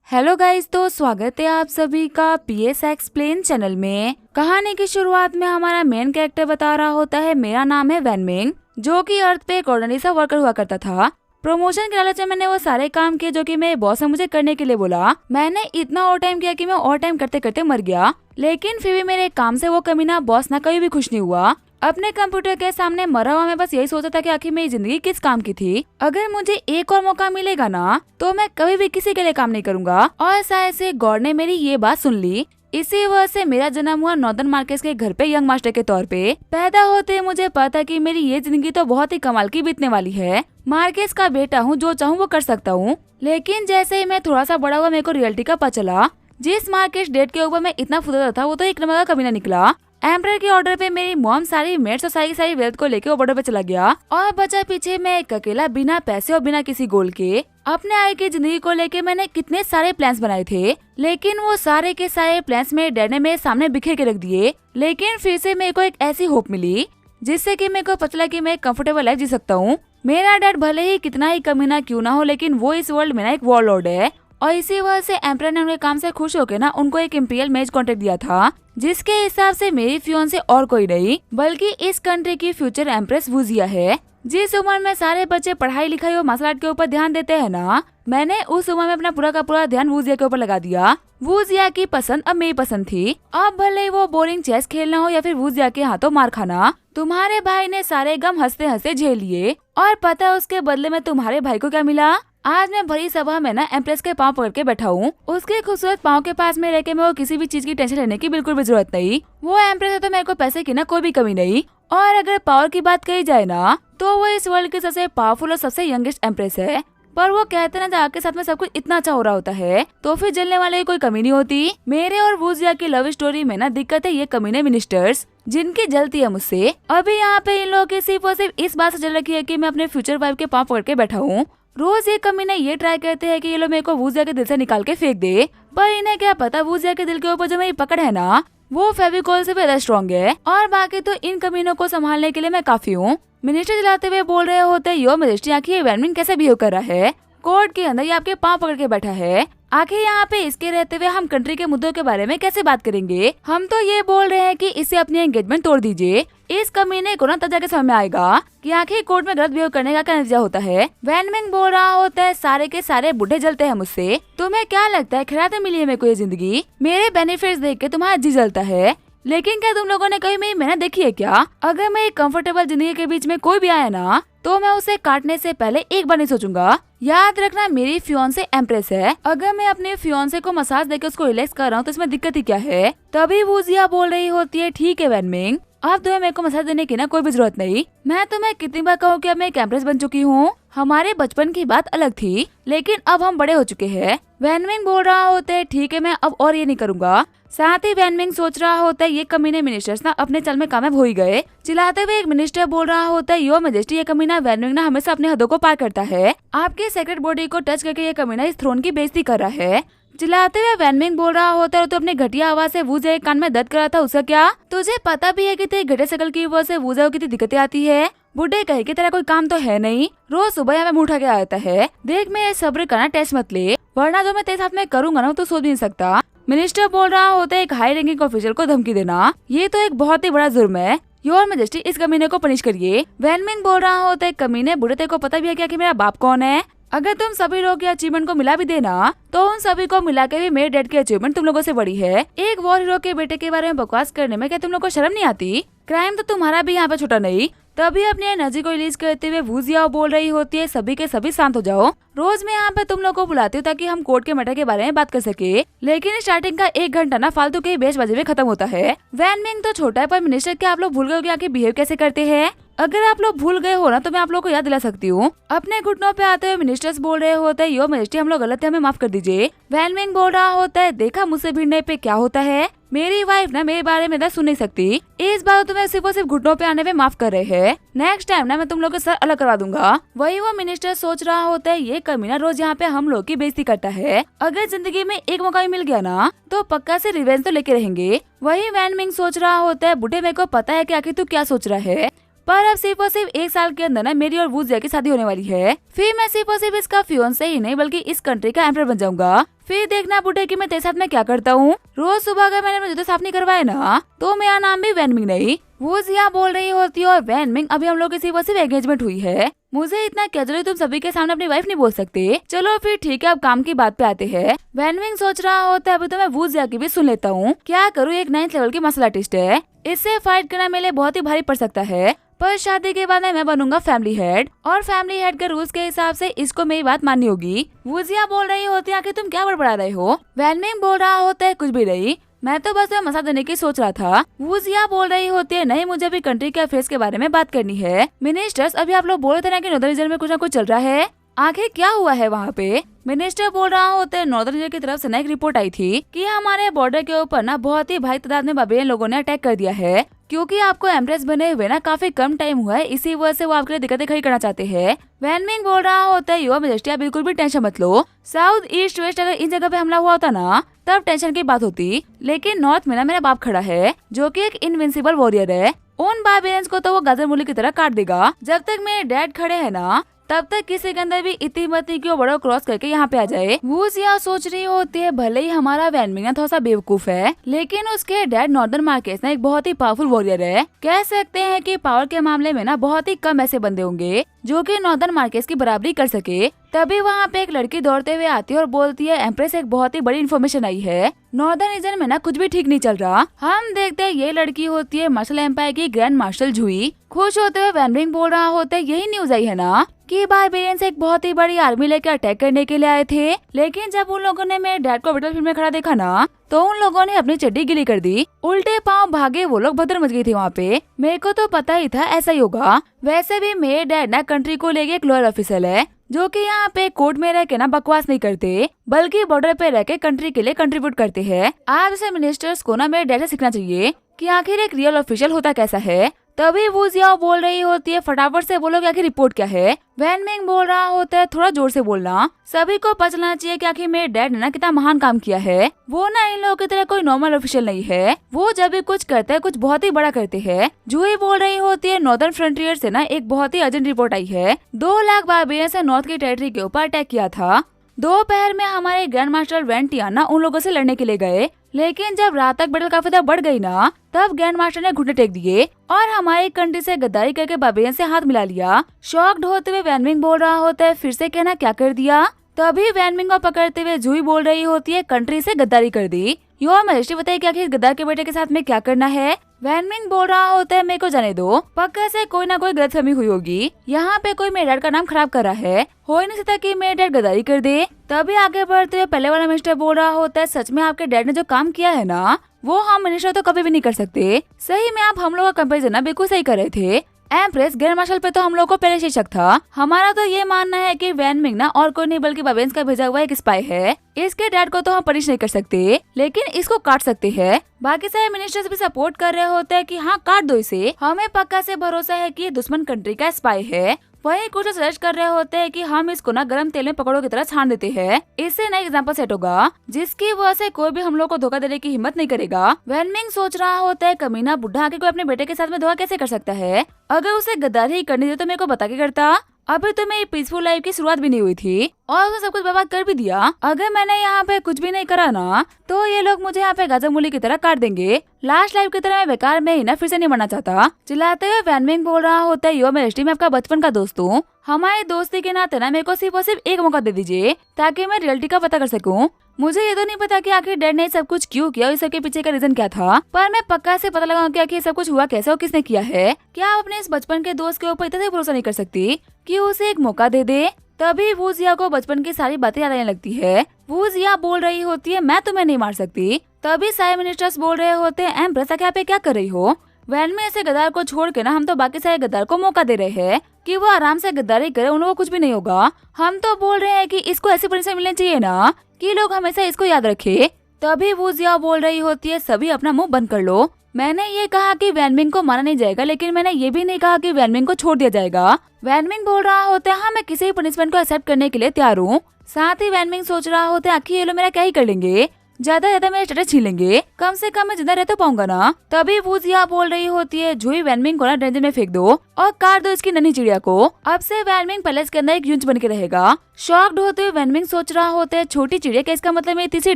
Hello guys, तो स्वागत है आप सभी का पीएस एक्सप्लेन चैनल में। कहानी की शुरुआत में हमारा मेन कैरेक्टर बता रहा होता है, मेरा नाम है वैनमिंग, जो कि अर्थ पे एक ऑर्डिनरी सा वर्कर हुआ करता था। प्रमोशन के लालच में मैंने वो सारे काम किए जो कि मेरे बॉस ने मुझे करने के लिए बोला। मैंने इतना ओवर टाइम किया कि मैं ओवर टाइम करते करते मर गया, लेकिन फिर भी मेरे काम से वो कमीना बॉस ना कभी भी खुश नहीं हुआ। अपने कंप्यूटर के सामने मरा हुआ मैं बस यही सोचा था कि आखिर मेरी जिंदगी किस काम की थी। अगर मुझे एक और मौका मिलेगा ना तो मैं कभी भी किसी के लिए काम नहीं करूंगा। और शायद से गॉड ने मेरी ये बात सुन ली। इसी वजह से मेरा जन्म हुआ नॉर्दर्न मार्केस के घर पे यंग मास्टर के तौर पे। पैदा होते मुझे पता कि मेरी ये जिंदगी तो बहुत ही कमाल की बीतने वाली है। मार्केस का बेटा हूँ, जो चाहूँ वो कर सकता हूँ। लेकिन जैसे ही मैं थोड़ा सा बड़ा हुआ मेरे को रियलिटी का पता चला। जिस मार्केस डेट के ऊपर मैं इतना फुदरा था वो तो एक नंबर का कमीना निकला। एम्परर के ऑर्डर पे मेरी मॉम सारी मेट्स और सारी वेल्थ को लेके वो बॉर्डर पे चला गया और बचा पीछे मैं एक अकेला, बिना पैसे और बिना किसी गोल के। अपने आगे की जिंदगी को लेके मैंने कितने सारे प्लान्स बनाए थे, लेकिन वो सारे के सारे प्लान्स मेरे डैड ने मेरे सामने बिखेर के रख दिए। लेकिन फिर से मेरे को एक ऐसी होप मिली जिससे कि मेरे को पता चला कि मैं एक कंफर्टेबल लाइफ जी सकता हूँ। मेरा डैड भले ही कितना ही कमीना क्यों ना हो, लेकिन वो इस वर्ल्ड में ना एक वॉरलॉर्ड है। और इसी वजह से एम्परर ने उनके काम से खुश होकर ना उनको एक इंपीरियल मैरिज कॉन्ट्रैक्ट दिया था, जिसके हिसाब से मेरी फियांसे और कोई नहीं बल्कि इस कंट्री की फ्यूचर एम्प्रेस वुजिया है। जिस उम्र में सारे बच्चे पढ़ाई लिखाई और मार्शल आर्ट के ऊपर ध्यान देते हैं ना, मैंने उस उम्र में अपना पूरा का पूरा ध्यान वुजिया के ऊपर लगा दिया। वुजिया की पसंद अब मेरी पसंद थी। अब भले वो बोरिंग चेस खेलना हो या फिर वुजिया के हाथों मार खाना, तुम्हारे भाई ने सारे गम हंसते हंसते झेल लिए। और पता उसके बदले में तुम्हारे भाई को क्या मिला? आज मैं भरी सभा में ना एम्प्रेस के पाँव पकड़ के बैठा हूँ। उसके खूबसूरत पाँव के पास में रह के मैं वो किसी भी चीज की टेंशन लेने की बिल्कुल भी जरूरत नहीं। वो एम्प्रेस है तो मेरे को पैसे की ना कोई भी कमी नहीं। और अगर पावर की बात कही जाए ना तो वो इस वर्ल्ड की सबसे पावरफुल और सबसे यंगेस्ट एम्प्रेस है। पर वो कहते ना आपके साथ में सब कुछ इतना अच्छा हो रहा होता है तो फिर जलने वाले की कोई कमी नहीं होती। मेरे और वुजिया की लव स्टोरी में ना दिक्कत है ये कमीने मिनिस्टर्स, जिनकी जलती है मुझसे। अभी यहाँ पे इन लोगों की सिर्फ और सिर्फ इस बात से जल रखी है कि मैं अपने फ्यूचर वाइफ के पाँव पकड़ के बैठा हूँ। रोज ये कमीने ये ट्राई करते हैं कि ये लोग मेरे को वुजिया के दिल से निकाल के फेंक दे, पर इन्हें क्या पता वुजिया के दिल के ऊपर जो मेरी पकड़ है ना वो फेविकोल से ज्यादा स्ट्रॉन्ग है। और बाकी तो इन कमीनों को संभालने के लिए मैं काफी हूँ। मिनिस्टर चलाते हुए बोल रहे होते, यो मजिस्ट्री आखिर वैनमिंग कैसे बिहेव कर रहा है? कोर्ट के अंदर ये आपके पाँव पकड़ के बैठा है। आखिर यहाँ पे इसके रहते हुए हम कंट्री के मुद्दों के बारे में कैसे बात करेंगे? हम तो ये बोल रहे हैं कि इसे अपनी एंगेजमेंट तोड़ दीजिए। इस कमीने को ना तब जाके समझ में आएगा कि आखिर कोर्ट में गलत बिहेव करने का क्या नतीजा होता है। वैनमिंग बोल रहा होता है, सारे के सारे बुढ़े जलते हैं मुझसे। तुम्हें क्या लगता है खैरात मिली है मेरे को ये जिंदगी? मेरे बेनिफिट्स देख के तुम्हारा जी जलता है, लेकिन क्या तुम लोगों ने कभी मेरी मेहनत देखी है क्या? अगर मैं एक कंफर्टेबल जिंदगी के बीच में कोई भी आया ना तो मैं उसे काटने से पहले एक बार नहीं सोचूंगा। याद रखना मेरी फियांसे एम्प्रेस है। अगर मैं अपने फियांसे को मसाज देकर उसको रिलैक्स कर रहा हूँ तो इसमें दिक्कत ही क्या है? तभी वुजिया बोल रही होती है, ठीक है वैनमिंग, अब तुम्हें मेरे को मसाज देने की ना कोई भी जरूरत नहीं। मैं तुम्हें कितनी बार कहूँ कि अब मैं एक एम्प्रेस बन चुकी हूँ। हमारे बचपन की बात अलग थी, लेकिन अब हम बड़े हो चुके हैं। वैनमिंग बोल रहा होता है, ठीक है मैं अब और ये नहीं करूँगा। साथ ही वैनमिंग सोच रहा होता है ये कमीने मिनिस्टर्स ना अपने चल में कामयाब हो ही गए। चिल्लाते हुए एक मिनिस्टर बोल रहा होता है, यो मजेस्टी, ये कमीना वैनमिंग ना हमेशा अपने हदों को पार करता है। आपके सेक्रेट बॉडी को टच करके ये कमीना इस थ्रोन की बेइज्जती कर रहा है। चिल्लाते हुए वैनमिंग बोल रहा होता है, तो अपने घटिया आवाज से वुजिया के कान में दर्द कर रहा था, उसका क्या? तुझे पता भी है कि तेरी घटिया शकल की वजह से वुजिया को कितनी दिक्कतें आती है? बुढ़े कहे कि तेरा कोई काम तो है नहीं, रोज सुबह यहाँ पे मुंह उठा के आता है। देख मैं सब्र करना टेस्ट मत ले, वरना जो मैं तेरे साथ में करूंगा ना तो सोच भी नहीं सकता। मिनिस्टर बोल रहा होता है, एक हाई रैंकिंग ऑफिसर को धमकी देना ये तो एक बहुत ही बड़ा जुर्म है। योर मैजेस्टी, इस कमीने को पनिश करिए। वैनमिंग बोल रहा होता है, कमीने बुढ़े तेरे को पता भी है क्या कि मेरा बाप कौन है? अगर तुम सभी लोग के अचीवमेंट को मिला भी देना तो उन सभी को मिला के भी मेरे डैड की अचीवमेंट तुम लोगों से बड़ी है। एक वॉर हीरो के बेटे के बारे में बकवास करने में क्या तुम लोग को शर्म नहीं आती? क्राइम तो तुम्हारा भी यहाँ पे छोटा नहीं। तभी अपनी एनर्जी को रिलीज करते हुए वुजिया बोल रही होती है, सभी के सभी शांत हो जाओ। रोज मैं यहाँ पे तुम लोग को बुलाती हूँ ताकि हम कोर्ट के मैटर के बारे में बात कर सके, लेकिन स्टार्टिंग का 1 घंटा ना फालतू के बेचबाजी में खत्म होता है। वैनमिंग तो छोटा है, पर मिनिस्टर क्या आप लोग भूल गए हो कि आखिर बिहेव कैसे करते हैं? अगर आप लोग भूल गए हो ना तो मैं आप लोग को याद दिला सकती हूँ। अपने घुटनों पे आते हुए मिनिस्टर्स बोल रहे होते हैं, यो मजिस्ट्री हम लोग गलत है, हमें माफ कर दीजिए। वैनमिंग बोल रहा होता है, देखा मुझसे भिड़ने पे क्या होता है। मेरी वाइफ ना मेरे बारे में सुन नहीं सकती। इस बार तुम्हें सिर्फ और सिर्फ घुटनों पे आने में माफ कर रहे हैं। नेक्स्ट टाइम ना मैं तुम लोग के सर अलग करवा दूंगा। वही वो मिनिस्टर सोच रहा होता है, ये कमीना रोज यहाँ पे हम लोग की बेइज्जती करता है। अगर जिंदगी में एक मौका भी मिल गया ना तो पक्का से रिवेंज तो लेके रहेंगे। वही वैनमिंग सोच रहा होता है, बुढ़े मेरे को पता है कि आखिर तू क्या सोच रहा है। पर अब सिर्फ और सिर्फ 1 साल के अंदर ना मेरी और वूजिया की शादी होने वाली है। फिर मैं सिर्फ और सिर्फ इसका फियोंसे ही नहीं बल्कि इस कंट्री का एम्परर बन जाऊंगा। फिर देखना बुढ़े कि मैं तेरे साथ में क्या करता हूँ। रोज सुबह अगर मैंने अपने जूते साफ नहीं करवाए ना तो मेरा नाम भी वैनमिंग नहीं। वूजिया बोल रही होती है और वैनमिंग अभी हम लोग की सिर्फ और सिर्फ एंगेजमेंट हुई है। मुझे इतना कैजुअली तुम सभी के सामने अपनी वाइफ नहीं बोल सकते। चलो फिर ठीक है, अब काम की बात पे आते हैं। वैनमिंग सोच रहा होता है अभी तो मैं वूजिया की भी सुन लेता हूँ। क्या करूँ, एक 9th लेवल की मसला टेस्ट है, इससे फाइट करना मेरे लिए बहुत ही भारी पड़ सकता है। पर शादी के बाद मैं बनूंगा फैमिली हेड और फैमिली हेड के रूल्स के हिसाब से इसको मेरी बात माननी होगी। वूजिया बोल रही होती है आखिर तुम क्या बड़बड़ा रहे हो। वैनमिंग बोल रहा होता है कुछ भी नहीं, मैं तो बस मसा देने की सोच रहा था। वूजिया बोल रही होती है नहीं, मुझे भी कंट्री के अफेयर्स के बारे में बात करनी है। मिनिस्टर्स, अभी आप लोग बोल रहे थे ना कि नॉर्दर्न रीजन में कुछ ना कुछ चल रहा है, आखिर क्या हुआ है वहाँ पे। मिनिस्टर बोल रहा होता है नॉर्दर्न रीजन की तरफ से ना एक रिपोर्ट आई थी कि हमारे बॉर्डर के ऊपर ना बहुत ही भारी तादाद में बाबेरियन लोगों ने अटैक कर दिया है। क्योंकि आपको एम्प्रेस बने हुए ना काफी कम टाइम हुआ है, इसी वजह से वो आपके लिए दिक्कतें खड़ी करना चाहते हैं। वैनमिंग बोल रहा होता है योर मेजेस्टी आप बिल्कुल भी टेंशन मत लो। साउथ ईस्ट वेस्ट अगर इन जगह पे हमला हुआ होता ना तब टेंशन की बात होती, लेकिन नॉर्थ में ना मेरा बाप खड़ा है जो कि एक इनविंसिबल वॉरियर है। उन बारबेरियंस को तो वो गाजर मूली की तरह काट देगा। जब तक मेरे डैड खड़े हैं ना तब तक किसी के अंदर भी इतनी मत नहीं कि वो बड़ा क्रॉस करके यहाँ पे आ जाए। वूजिया सोच रही होती है भले ही हमारा वैनमिंग ना थोड़ा सा बेवकूफ है, लेकिन उसके डैड नॉर्दर्न मार्केस ना एक बहुत ही पावरफुल वॉरियर है। कह सकते हैं कि पावर के मामले में ना बहुत ही कम ऐसे बंदे होंगे जो कि नॉर्दर्न मार्केस की बराबरी कर सके। तभी वहाँ पे एक लड़की दौड़ते हुए आती है और बोलती है एम्प्रेस एक बहुत ही बड़ी इन्फॉर्मेशन आई है, नॉर्दर्न रीजन में ना कुछ भी ठीक नहीं चल रहा। हम देखते हैं ये लड़की होती है मार्शल एम्पायर की ग्रैंड मार्शल जुई। खुश होते हुए वैनमिंग बोल रहा होता है यही न्यूज आई है ना कि बारबेरियंस एक बहुत ही बड़ी आर्मी लेकर अटैक करने के लिए आए थे, लेकिन जब उन लोगों ने मेरे डैड को बैटलफील्ड में खड़ा देखा ना तो उन लोगों ने अपनी चड्डी गिली कर दी। उल्टे पांव भागे वो लोग, भद्र मच गई थी वहाँ पे। मेरे को तो पता ही था ऐसा ही होगा। वैसे भी मेरे डैड ना कंट्री को लेके एक लॉयल ऑफिसर है जो कि यहाँ पे कोर्ट में रह के ना बकवास नहीं करते बल्कि बॉर्डर पे रह के कंट्री के लिए कंट्रीब्यूट करते हैं। आप जैसे मिनिस्टर्स को ना मेरे डैड से सीखना चाहिए कि आखिर एक रियल ऑफिशियल होता कैसा है। तभी वूजिया बोल रही होती है फटाफट से बोलो कि आखिर रिपोर्ट क्या है। वैनमिंग बोल रहा होता है थोड़ा जोर से बोलना, सभी को पता चलना चाहिए कि आखिर मेरे डैड ने ना कितना महान काम किया है। वो ना इन लोगों की तरह कोई नॉर्मल ऑफिशियल नहीं है, वो जब भी कुछ करते हैं कुछ बहुत ही बड़ा करते हैं। जूही बोल रही होती है नॉर्दर्न फ्रंटियर से ना एक बहुत ही अर्जेंट रिपोर्ट आई है। 2 लाख बारबेरियंस ने नॉर्थ की टेरिटरी के ऊपर अटैक किया था। दोपहर में हमारे ग्रैंड मास्टर वेंटियाना उन लोगों से लड़ने के लिए गए, लेकिन जब रात तक बैटल काफी बढ़ गई ना तब ग्रैंड मास्टर ने घुटने टेक दिए और हमारी कंट्री से गद्दारी करके बारबेरियन से हाथ मिला लिया। शॉक्ड होते हुए वैनमिंग बोल रहा होता है फिर से कहना क्या कर दिया। तभी वैनमिंग को पकड़ते हुए जूही बोल रही होती है कंट्री से गद्दारी कर दी। योर मैजेस्टी बताइए कि आखिर गद्दार के बेटे के साथ में क्या करना है। वैनमिंग बोल रहा होता है मेरे को जाने दो, पक्का से कोई ना कोई गलतफहमी हुई होगी। यहाँ पे कोई मेरे डैड का नाम खराब कर रहा है, हो ही नहीं सकता कि मेरे डैड गद्दारी कर दे। तभी आगे बढ़ते हुए पहले वाला मिनिस्टर बोल रहा होता है सच में आपके डैड ने जो काम किया है ना वो हम मिनिस्टर तो कभी भी नहीं कर सकते। सही में आप हम लोग का कंपेरिजन ना बिल्कुल सही कर रहे थे। एम्प्रेस ग्रैंड मार्शल पे तो हम लोग को पहले से शक था। हमारा तो ये मानना है कि वैनमिंग ना और कोई नहीं बल्कि बारबेरियंस का भेजा हुआ एक स्पाई है। इसके डैड को तो हम पनिश नहीं कर सकते, लेकिन इसको काट सकते हैं। बाकी सारे मिनिस्टर्स भी सपोर्ट कर रहे होते हैं कि हाँ काट दो इसे, हमें पक्का से भरोसा है कि ये दुश्मन कंट्री का स्पाई है। वही कुछ सजेस्ट कर रहे होते हैं कि हम इसको ना गरम तेल में पकौड़ों की तरह छान देते हैं, इससे नया एग्जाम्पल सेट होगा जिसकी वजह से कोई भी हम लोग को धोखा देने की हिम्मत नहीं करेगा। वैनमिंग सोच रहा होता है कमीना बुढ़ा आके कोई अपने बेटे के साथ में धोखा कैसे कर सकता है। अगर उसे गद्दारी ही करनी थी तो मेरे को बता के करता। अभी तो मेरी पीसफुल लाइफ की शुरुआत भी नहीं हुई थी और उसने सब कुछ बर्बाद कर भी दिया। अगर मैंने यहाँ पे कुछ भी नहीं करा ना तो ये लोग मुझे यहाँ पे गाजर मूली की तरह काट देंगे। लास्ट लाइफ की तरह मैं बेकार में ही ना फिर से नहीं मरना चाहता। चिल्लाते हुए वैनमिंग बोल रहा होता है योर मैजेस्टी मैं आपका बचपन का दोस्त हूँ, हमारी दोस्ती के नाते ना मेरे को सिर्फ और सिर्फ एक मौका दे दीजिए ताकि मैं रियलिटी का पता कर सकूं। मुझे ये तो नहीं पता कि आखिर डैड ने सब कुछ क्यों किया और इस सब के पीछे का रीजन क्या था, पर मैं पक्का से पता लगाऊं कि आखिर सब कुछ हुआ कैसे और किसने किया है। क्या आप अपने इस बचपन के दोस्त के ऊपर इतना से भरोसा नहीं कर सकती कि उसे एक मौका दे दे। तभी वूजिया को बचपन की सारी बातें याद आने लगती है। वूजिया बोल रही होती है मैं तुम्हें नहीं मार सकती। तभी सारे मिनिस्टर्स बोल रहे होते हैं एम्प्रेस क्या पे क्या कर रही हो। वैन में ऐसे गद्दार को छोड़ के ना हम तो बाकी सारे गद्दार को मौका दे रहे हैं कि वो आराम से गद्दारी करे, उन लोगों को कुछ भी नहीं होगा। हम तो बोल रहे हैं कि इसको ऐसी पनिशमेंट मिलनी चाहिए ना कि लोग हमेशा इसको याद रखे। तभी वूजिया बोल रही होती है सभी अपना मुंह बंद कर लो। मैंने ये कहा कि वैनमिंग को मारा नहीं जाएगा, लेकिन मैंने ये भी नहीं कहा कि वैनमिंग को छोड़ दिया जाएगा। वैनमिंग बोल रहा होता है हाँ मैं किसी भी पनिशमेंट को एक्सेप्ट करने के लिए तैयार हूँ। साथ ही वैनमिंग सोच रहा होता है आखिर ये लोग मेरा क्या ही कर लेंगे। ज्यादा मेरे स्टेटस छीन लेंगे, कम से कम मैं जिंदा रह तो पाऊंगा ना। तभी वूजिया बोल रही होती है, जुई वैनमिंग को ना डेंजर में फेंक दो और काट दो इसकी नन्ही चिड़िया को। अब से वैनमिंग पैलेस के अंदर एक यूनिट बन के रहेगा। शॉक्ड होते हुए वैनमिंग सोच रहा होता है, छोटी चिड़िया का इसका मतलब मेरी तीसरी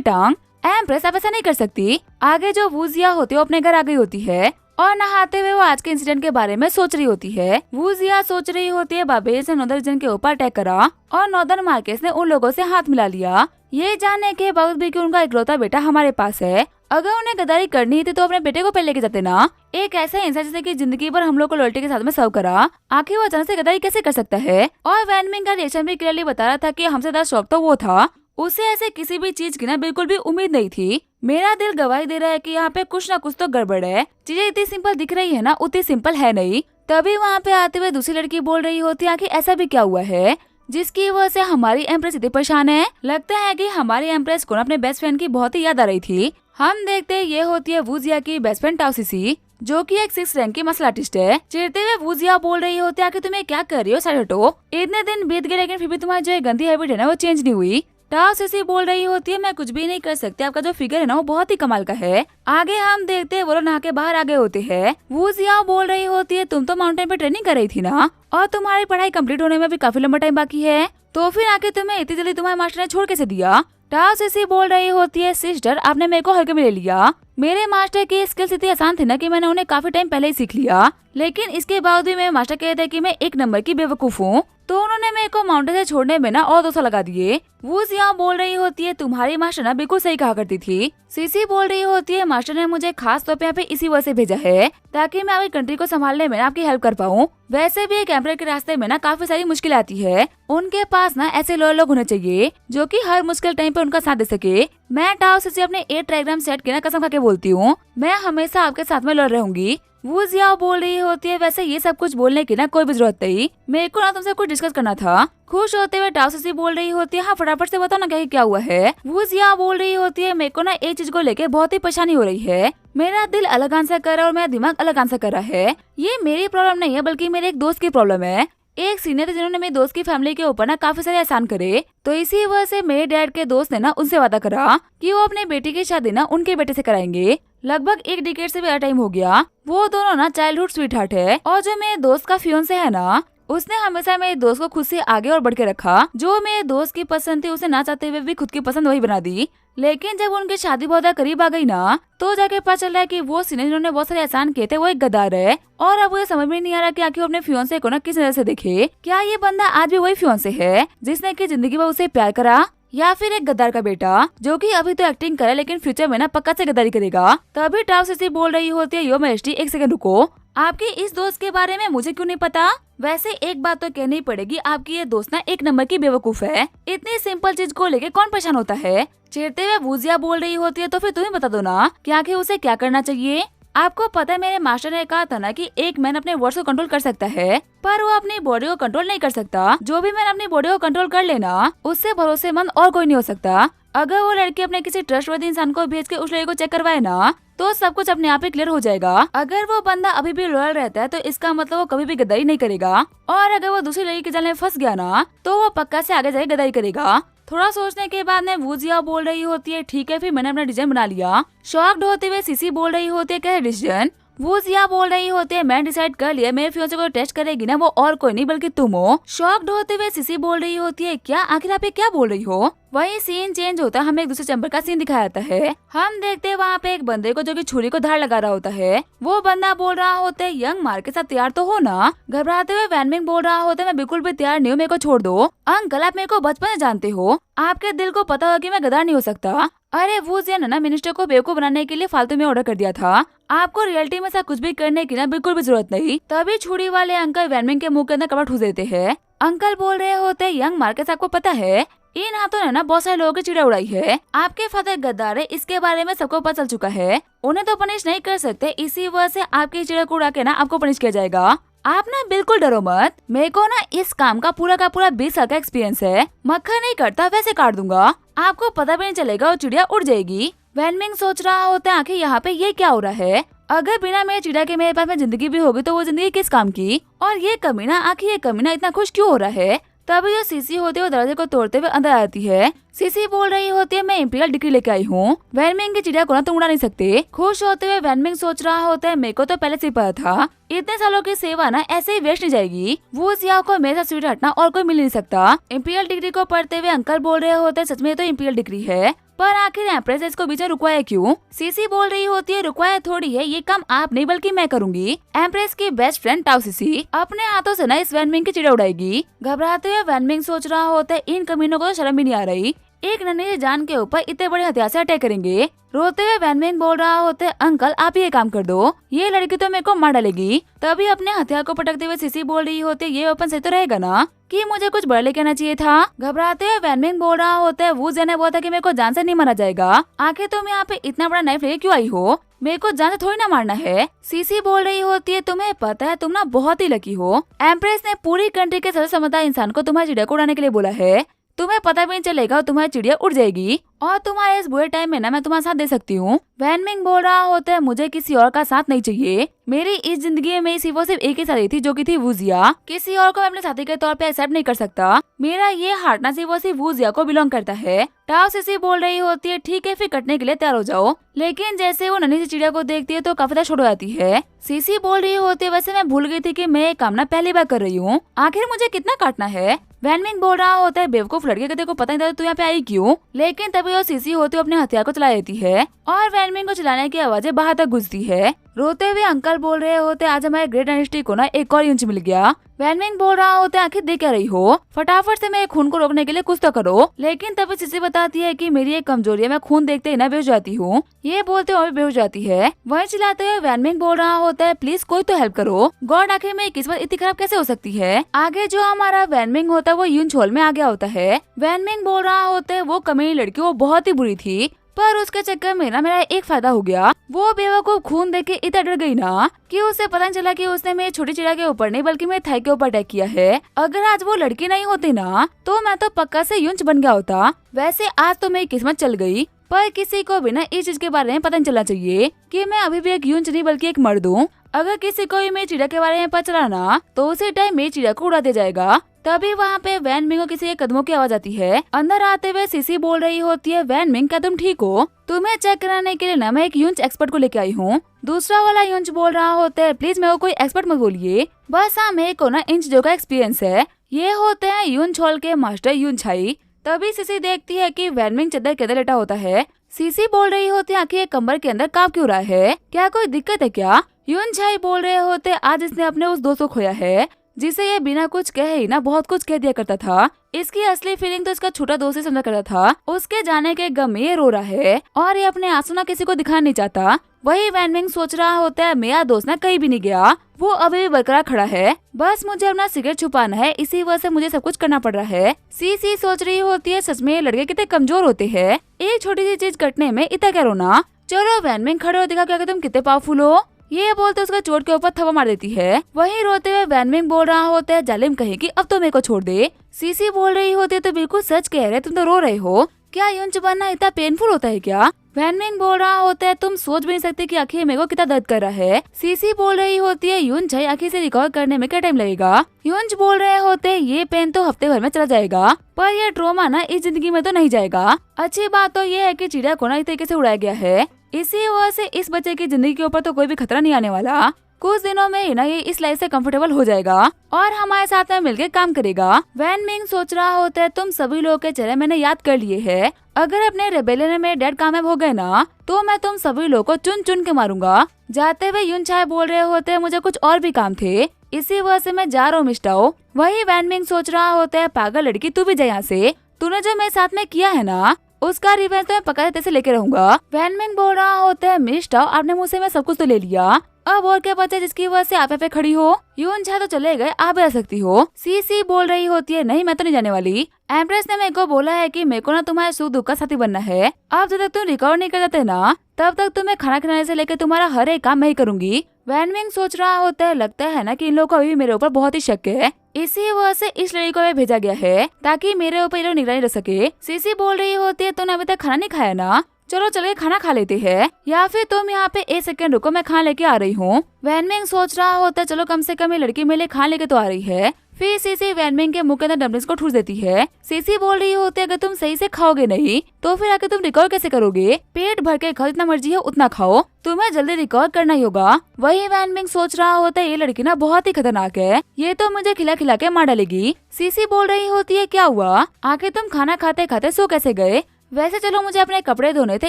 टांग। एम्प्रेस आप ऐसा नहीं कर सकती। आगे जो वूजिया होती है वो अपने घर आ गई होती है और नहाते हुए वो आज के इंसिडेंट के बारे में सोच रही होती है। वूजिया सोच रही होती है बाबेज ने नॉर्दर्न रीजन के ऊपर अटैक करा और नॉर्दर्न मार्केस ने उन लोगों से हाथ मिला लिया, ये जानने के बावजूद भी कि उनका इकलौता बेटा हमारे पास है। अगर उन्हें गद्दारी करनी थी तो अपने बेटे को पहले लेके जाते ना। एक ऐसा इंसान जिसने की जिंदगी भर हम लोग को लॉयल्टी के साथ में सर्व करा, आखिर वो अचानक से गद्दारी कैसे कर सकता है। और वैनमिंग का रिएक्शन भी क्लियरली बता रहा था कि हमसे ज्यादा शौक तो वो था, उसे ऐसे किसी भी चीज की ना बिल्कुल भी उम्मीद नहीं थी। मेरा दिल गवाही दे रहा है कि यहाँ पे कुछ ना कुछ तो गड़बड़ है। चीजें इतनी सिंपल दिख रही है ना, उतनी सिंपल है नहीं। तभी वहाँ पे आते हुए दूसरी लड़की बोल रही होती है, आखिर ऐसा भी क्या हुआ है जिसकी वजह से हमारी एम्प्रेस इतनी परेशान है। लगता है कि हमारी एम्प्रेस को अपने बेस्ट फ्रेंड की बहुत ही याद आ रही थी। हम देखते हैं ये होती है वूजिया की बेस्ट फ्रेंड टाओ सीसी, जो कि एक 6 रैंक की मार्शल आर्टिस्ट है। चिढ़ते हुए वूजिया बोल रही होती है, आखिर तुम्हें क्या कर रही हो, साइड हटो। इतने दिन बीत गए लेकिन फिर भी तुम्हारी जो गंदी हैबिट है ना वो चेंज नहीं हुई। टाओ सीसी बोल रही होती है, मैं कुछ भी नहीं कर सकती, आपका जो फिगर है ना वो बहुत ही कमाल का है। आगे हम देखते हैं वो लोग नहा के बाहर आ गए होते हैं। वूजिया बोल रही होती है, तुम तो माउंटेन पे ट्रेनिंग कर रही थी ना और तुम्हारी पढ़ाई कंप्लीट होने में भी काफी लंबा टाइम बाकी है, तो फिर आके तुम्हें इतनी जल्दी तुम्हारे मास्टर ने छोड़ कैसे दिया। टाओ सीसी बोल रही होती है, सिस्टर आपने मेरे को हल्के में ले लिया। मेरे मास्टर की स्किल्स इतनी आसान थी ना कि मैंने उन्हें काफी टाइम पहले ही सीख लिया, लेकिन इसके बावजूद भी मेरे मास्टर कहते हैं कि मैं एक नंबर की बेवकूफ हूँ, तो उन्होंने मेरे को माउंटेन से छोड़ने में ना और 2 साल लगा दिए। वूजिया बोल रही होती है, तुम्हारी मास्टर ना बिल्कुल सही कहा करती थी। सीसी बोल रही होती है, मास्टर ने मुझे खास तौर पे यहाँ पे इसी वजह से भेजा है ताकि मैं आपकी कंट्री को संभालने में ना आपकी हेल्प कर पाऊँ। वैसे भी एक एम्परर के रास्ते में ना काफी सारी मुश्किल आती है, उनके पास ना ऐसे लोग होने चाहिए जो कि हर मुश्किल टाइम पे उनका साथ दे सके। मैं टाओ सीसी अपने 8 ट्राइग्राम सेट के ना कसम खा के बोलती हूँ, मैं हमेशा आपके साथ में लड़ रहूंगी। वूजिया बोल रही होती है, वैसे ये सब कुछ बोलने की ना कोई भी जरूरत नहीं, मेरे को ना तुमसे कुछ डिस्कस करना था। खुश होते हुए टाओ सीसी बोल रही होती है, हाँ फटाफट से बताओ ना क्या हुआ है। वूजिया बोल रही होती है, मेरे को ना एक चीज को लेके बहुत ही परेशानी हो रही है, मेरा दिल अलग आंसर कर रहा है और मेरा दिमाग अलग आंसर कर रहा है। ये मेरी प्रॉब्लम नहीं है बल्कि मेरे एक दोस्त की प्रॉब्लम है। एक सीनियर थे जिन्होंने मेरे दोस्त की फैमिली के ऊपर ना काफी सारे एहसान करे, तो इसी वजह से मेरे डैड के दोस्त ने ना उनसे वादा करा कि वो अपने बेटी की शादी ना उनके बेटे से कराएंगे। लगभग 1 डिकेड से भी टाइम हो गया। वो दोनों ना चाइल्डहुड स्वीट हार्ट है और जो मेरे दोस्त का फियोंसे है ना, उसने हमेशा मेरे दोस्त को खुद से आगे और बढ़ के रखा। जो मेरे दोस्त की पसंद थी उसे ना चाहते हुए भी खुद की पसंद वही बना दी। लेकिन जब उनकी शादी बहुत करीब आ गई ना, तो जाके पता चल रहा है कि वो सीनियर जिन्होंने बहुत सारे एहसान किए थे वो एक गद्दार है। और अब मुझे समझ में नहीं आ रहा कि आखिर अपने फियोंसे को ना किस नजर से देखे। क्या ये बंदा आज भी वही फियोंसे है जिसने की जिंदगी में उसे प्यार करा, या फिर एक गद्दार का बेटा जो कि अभी तो एक्टिंग करे लेकिन फ्यूचर में ना पक्का से गद्दारी करेगा। तभी टाओ सीसी बोल रही होती है, यो मैजेस्टी 1 सेकंड रुको, आपकी इस दोस्त के बारे में मुझे क्यों नहीं पता। वैसे एक बात तो कहनी पड़ेगी, आपकी ये दोस्त ना 1 नंबर की बेवकूफ है। इतनी सिंपल चीज को लेके कौन परेशान होता है। चिढ़ते हुए वूजिया बोल रही होती है, तो फिर तुम्हें बता दो ना कि आखिर उसे क्या करना चाहिए। आपको पता है मेरे मास्टर ने कहा था ना कि एक मैन अपने वर्ड्स को कंट्रोल कर सकता है पर वो अपनी बॉडी को कंट्रोल नहीं कर सकता। जो भी मैन अपनी बॉडी को कंट्रोल कर लेना उससे भरोसेमंद और कोई नहीं हो सकता। अगर वो लड़की अपने किसी ट्रस्टवर्दी इंसान को भेज के उस लड़की को चेक करवाए ना तो सब कुछ अपने आप ही क्लियर हो जाएगा। अगर वो बंदा अभी भी लॉयल रहता है तो इसका मतलब वो कभी भी गद्दारी नहीं करेगा, और अगर वो दूसरी लड़की के जाल में फंस गया ना तो वो पक्का से आगे जाके गद्दारी करेगा। थोड़ा सोचने के बाद में वूजिया बोल रही होती है, ठीक है फिर मैंने अपना डिसीजन बना लिया। शॉक्ड होते हुए सीसी बोल रही होती है, क्या है डिसीजन। वूजिया बोल रही होती है, मैं डिसाइड कर लिया, मेरे फियोंसे को टेस्ट करेगी ना वो और कोई नहीं बल्कि तुम हो। शॉक्ड होते हुए सीसी बोल रही होती है, क्या आखिर आप ये क्या बोल रही हो। वही सीन चेंज होता है, हमें एक दूसरे चैम्बर का सीन दिखाया जाता है। हम देखते हैं वहाँ पे एक बंदे को जो कि छुरी को धार लगा रहा होता है। वो बंदा बोल रहा होता है, यंग मार के साथ तैयार तो हो ना। घबराते हुए वैनमिंग बोल रहा होता है, मैं बिल्कुल भी तैयार नहीं हूँ, मेरे को छोड़ दो। अंकल आप मेरे को बचपन से जानते हो, आपके दिल को पता होगा कि मैं गद्दार नहीं हो सकता। अरे वो ना मिनिस्टर को बेवकूफ बनाने के लिए फालतू में ऑर्डर कर दिया था, आपको रियलिटी में ऐसा कुछ भी करने की ना बिल्कुल भी जरूरत नहीं। तभी छुरी वाले अंकल वैनमिंग के मुंह के अंदर कपड़ा ठूस देते हैं। अंकल बोल रहे होते हैं, यंग मार्केस आपको पता है इन हाथों ने ना बहुत सारे लोगों की चिड़ा उड़ाई है। आपके फादर गद्दार है, इसके बारे में सबको पता चल चुका है। उन्हें तो पनिश नहीं कर सकते, इसी वजह से आपकी चिड़ा को उड़ा के ना आपको पनिश किया जाएगा। आप ना बिल्कुल डरो मत, मेरे को ना इस काम का पूरा 20 साल का एक्सपीरियंस है। मक्खन नहीं करता वैसे काट दूंगा, आपको पता भी नहीं चलेगा और चिड़िया उड़ जाएगी। वैनमिंग सोच रहा होता है, आखिर यहाँ पे ये क्या हो रहा है। अगर बिना मेरे चिड़िया के मेरे पास में जिंदगी भी होगी तो वो जिंदगी किस काम की। और ये कमीना, आखिर ये कमीना इतना खुश क्यों हो रहा है। तभी जो सीसी होती है वो दरवाजे को तोड़ते हुए अंदर आती है। सीसी बोल रही होती है मैं इंपीरियल डिग्री लेके आई हूँ, वैनमिंग की चिड़िया को ना तुम उड़ा नहीं सकते। खुश होते हुए वैनमिंग सोच रहा होता है मेरे को तो पहले से ही पता था, इतने सालों की सेवा ना ऐसे ही वेस्ट नहीं जाएगी। वो जिया को मेरे साथ स्वीट हटना और कोई मिल नहीं सकता। इंपीरियल डिग्री को पढ़ते हुए अंकल बोल रहे होते सच में तो इंपीरियल डिग्री है, पर आखिर एम्प्रेस इसको बीच में रुकवाया क्यों? सीसी बोल रही होती है रुकवाया थोड़ी है, ये काम आप नहीं बल्कि मैं करूंगी। एम्प्रेस की बेस्ट फ्रेंड टाओ सीसी अपने हाथों से ना इस वैनमिंग की चिड़िया उड़ाएगी। घबराते हुए वैनमिंग सोच रहा होता है इन कमीनों को शर्म भी नहीं आ रही, एक नन्ही जान के ऊपर इतने बड़े हथियार से अटैक करेंगे। रोते हुए वैनमिंग बोल रहा होते अंकल आप ये काम कर दो, ये लड़की तो मेरे को मार डालेगी। तभी अपने हथियार को पटकते हुए सीसी बोल रही होती ये ओपन से तो रहेगा ना कि मुझे कुछ बड़ा लेके आना चाहिए था। घबराते हुए वैनमिंग बोल रहा होता है वो जने बोला था कि मेरे को जान से नहीं मारा जाएगा, आखिर तुम यहाँ पे इतना बड़ा नाइफ लेके क्यों आई हो? मेरे को जान से थोड़ी ना मारना है। सीसी बोल रही होती है तुम्हें पता है तुम ना बहुत ही लकी हो, एम्प्रेस ने पूरी कंट्री के सबसे समझदार इंसान को तुम्हारी चिड़िया को उड़ाने के लिए बोला है, तुम्हें पता भी नहीं चलेगा तुम्हारी चिड़िया उड़ जाएगी और तुम्हारे इस बुरे टाइम में ना मैं तुम्हारा साथ दे सकती हूँ। वैनमिंग बोल रहा होता है मुझे किसी और का साथ नहीं चाहिए, मेरी इस जिंदगी में सिर्फ एक ही साथी थी जो की थी वूजिया, किसी और को मैं अपने साथी के तौर पे एक्सेप्ट नहीं कर सकता। मेरा ये हार्ट ना सिर्फ वूजिया को बिलोंग करता है। टाओ सीसी बोल रही होती है ठीक है फिर कटने के लिए तैयार हो जाओ, लेकिन जैसे वो नन्ही सी चिड़िया को देखती है तो काफी छोड़ जाती है। सीसी बोल रही होती है वैसे मैं भूल गई थी कि मैं ये काम ना पहली बार कर रही हूँ, आखिर मुझे कितना काटना है? वैनमिंग बोल रहा होता है बेवकूफ लड़के के को पता नहीं था तू यहाँ पे आई क्यों, लेकिन तभी वो सीसी होते अपने हथियार को चला देती है और वैनमिंग को चलाने की आवाजें बाहर तक गुजरती है। रोते हुए अंकल बोल रहे होते आज हमारे ग्रेट डायनेस्टी को ना एक और इंच मिल गया। वैनमिंग बोल रहा होता है आखिर देख क्या रही हो, फटाफट से मेरे खून को रोकने के लिए कुछ तो करो, लेकिन तभी सीसी बताती है कि मेरी एक कमजोरी है, मैं खून देखते ही ना बेहोश जाती हूँ। ये बोलते हुए बेहोश जाती है। वही चिल्लाते हुए वैनमिंग बोल रहा होता है प्लीज कोई तो हेल्प करो, गॉड आखिर मेरी किस्मत इतनी खराब कैसे हो सकती है? आगे जो हमारा वैनमिंग होता है वो यून छोल में आ गया होता है। वैनमिंग बोल रहा होता है वो कमीनी लड़की वो बहुत ही बुरी थी, पर उसके चक्कर में ना मेरा एक फायदा हो गया, वो बेवकूफ खून देख के इतना डर गई ना कि उसे पता नहीं चला कि उसने मेरी छोटी चिड़िया के ऊपर नहीं बल्कि मेरे थाई के ऊपर अटैक किया है। अगर आज वो लड़की नहीं होती ना तो मैं तो पक्का से यूंच बन गया होता। वैसे आज तो मेरी किस्मत चल गई, पर किसी को भी ना इस चीज के बारे में पता नहीं चलना चाहिए कि मैं अभी भी एक यूंच नहीं बल्कि एक मर्द हूँ। अगर किसी को भी मेरी चिड़िया के बारे में पता चला ना तो उसी टाइम मेरी चिड़िया को उड़ा दिया जाएगा। तभी वहाँ पे वैनमिंग को किसी के कदमों की आवाज आती है। अंदर आते हुए सीसी बोल रही होती है वैनमिंग क्या तुम ठीक हो? तुम्हें चेक कराने के लिए ना मैं एक यूंच एक्सपर्ट को लेके आई हूँ। दूसरा वाला यूंच बोल रहा होता है प्लीज मेरे को कोई एक्सपर्ट मत बोलिए, बस हाँ मेरे को ना इंच जो का एक्सपीरियंस है। ये होते हैं यूंच हॉल के मास्टर यूंछाई। तभी सीसी देखती है कि वैनमिंग चद्दर के अंदर लेटा होता है। सीसी बोल रही होती है आखिर कमर के अंदर कांप क्यों रहा है, क्या कोई दिक्कत है क्या? यूंछाई बोल रहे होते आज इसने अपने उस दोस्त को खोया है जिसे ये बिना कुछ कहे ही ना बहुत कुछ कह दिया करता था। इसकी असली फीलिंग तो इसका छोटा दोस्त ही समझा करता था। उसके जाने के गम में ये रो रहा है और ये अपने आंसू ना किसी को दिखाना नहीं चाहता। वही वैनमिंग सोच रहा होता है मेरा दोस्त ना कहीं भी नहीं गया, वो अभी भी बरकरार खड़ा है, बस मुझे अपना सिगरेट छुपाना है, इसी वजह से मुझे सब कुछ करना पड़ रहा है। सीसी सोच रही होती है सच में ये लड़के कितने कमजोर होते हैं, एक छोटी सी चीज कटने में इतना क्या रोना। चलो वैनमिंग खड़े हो दिखा क्या तुम कितने पावरफुल हो, ये बोलते उसका चोट के ऊपर थप्पड़ मार देती है। वहीं रोते हुए वैनमिंग बोल रहा होता है जालिम कहेगी अब तो मेरे को छोड़ दे। सीसी बोल रही होती है तो बिल्कुल सच कह रहे, तुम तो रो रहे हो, क्या यूंच बनना इतना पेनफुल होता है क्या? वैनमिंग बोल रहा होता है तुम सोच भी नहीं सकते कि आखिर मेरे को कितना दर्द कर रहा है। सीसी बोल रही होती है यूंच आखिर से रिकवर करने में क्या टाइम लगेगा? यूंच बोल रहे होते हैं ये पेन तो हफ्ते भर में चला जाएगा, पर ये ट्रोमा ना इस जिंदगी में तो नहीं जाएगा। अच्छी बात तो ये है कि चिड़िया को ना इस तरीके से उड़ाया गया है, इसी वजह से इस बच्चे की जिंदगी के ऊपर तो कोई भी खतरा नहीं आने वाला। कुछ दिनों में ही ना ये इस लाइफ से कंफर्टेबल हो जाएगा और हमारे साथ में मिलकर काम करेगा। वैनमिंग सोच रहा होता है तुम सभी लोगों के चेहरे मैंने याद कर लिए हैं, अगर अपने रेबेलियन में मेरे डैड कामयाब हो गए ना तो मैं तुम सभी लोगों को चुन चुन के मारूंगा। जाते हुए यूंछाई बोल रहे होते हैं मुझे कुछ और भी काम थे, इसी वजह से मैं जा रहा हूँ मिस्टाओ। वही वैनमिंग सोच रहा होता है पागल लड़की तू भी जा यहाँ से, तूने जो मेरे साथ में किया है ना उसका रिवेंज तो मैं पक्का से लेके रहूंगा। वैनमिंग बोल रहा होता है मिस्टाओ आपने मुझसे मैं सब कुछ तो ले लिया, अब और क्या बचा जिसकी वजह से आप पे खड़ी हो? यूंछाई तो चले गए, आप जा सकती हो। सीसी बोल रही होती है नहीं मैं तो नहीं जाने वाली, एम्प्रेस ने मेरे को बोला है कि मेरे को ना तुम्हारे सुख दुख का साथी बनना है, अब जब तक तुम रिकवर नहीं कर जाते ना तब तक तुम्हें खाना खिलाने से लेकर तुम्हारा हर एक काम मैं ही करूंगी। वैनमिंग सोच रहा होता है लगता है ना कि इन लोगों को अभी मेरे ऊपर बहुत ही शक है, इसी वजह से इस लड़की को भेजा गया है ताकि मेरे ऊपर ये लोग निगरानी रख सके। सीसी बोल रही होती है तूने अभी तक खाना नहीं खाया ना, चलो चले खाना खा लेते हैं, या फिर तुम यहाँ पे 1 सेकंड रुको मैं खाना लेके आ रही हूँ। वैनमिंग सोच रहा होता है चलो कम से कम ये लड़की मेरे लिए खाना लेके तो आ रही है, फिर सीसी वैनमिंग के मुंह के अंदर डम्पलिंग्स को ठूस देती है। सीसी बोल रही होती है अगर तुम सही से खाओगे नहीं तो फिर आके तुम रिकवर कैसे करोगे? पेट भर के खाओ, जितना मर्जी है उतना खाओ, तुम्हें जल्दी रिकवर करना ही होगा। वही वैनमिंग सोच रहा होता है ये लड़की ना बहुत ही खतरनाक है, ये तो मुझे खिला खिला के मार डालेगी। सीसी बोल रही होती है क्या हुआ, आखिर तुम खाना खाते खाते सो कैसे गए? वैसे चलो मुझे अपने कपड़े धोने थे,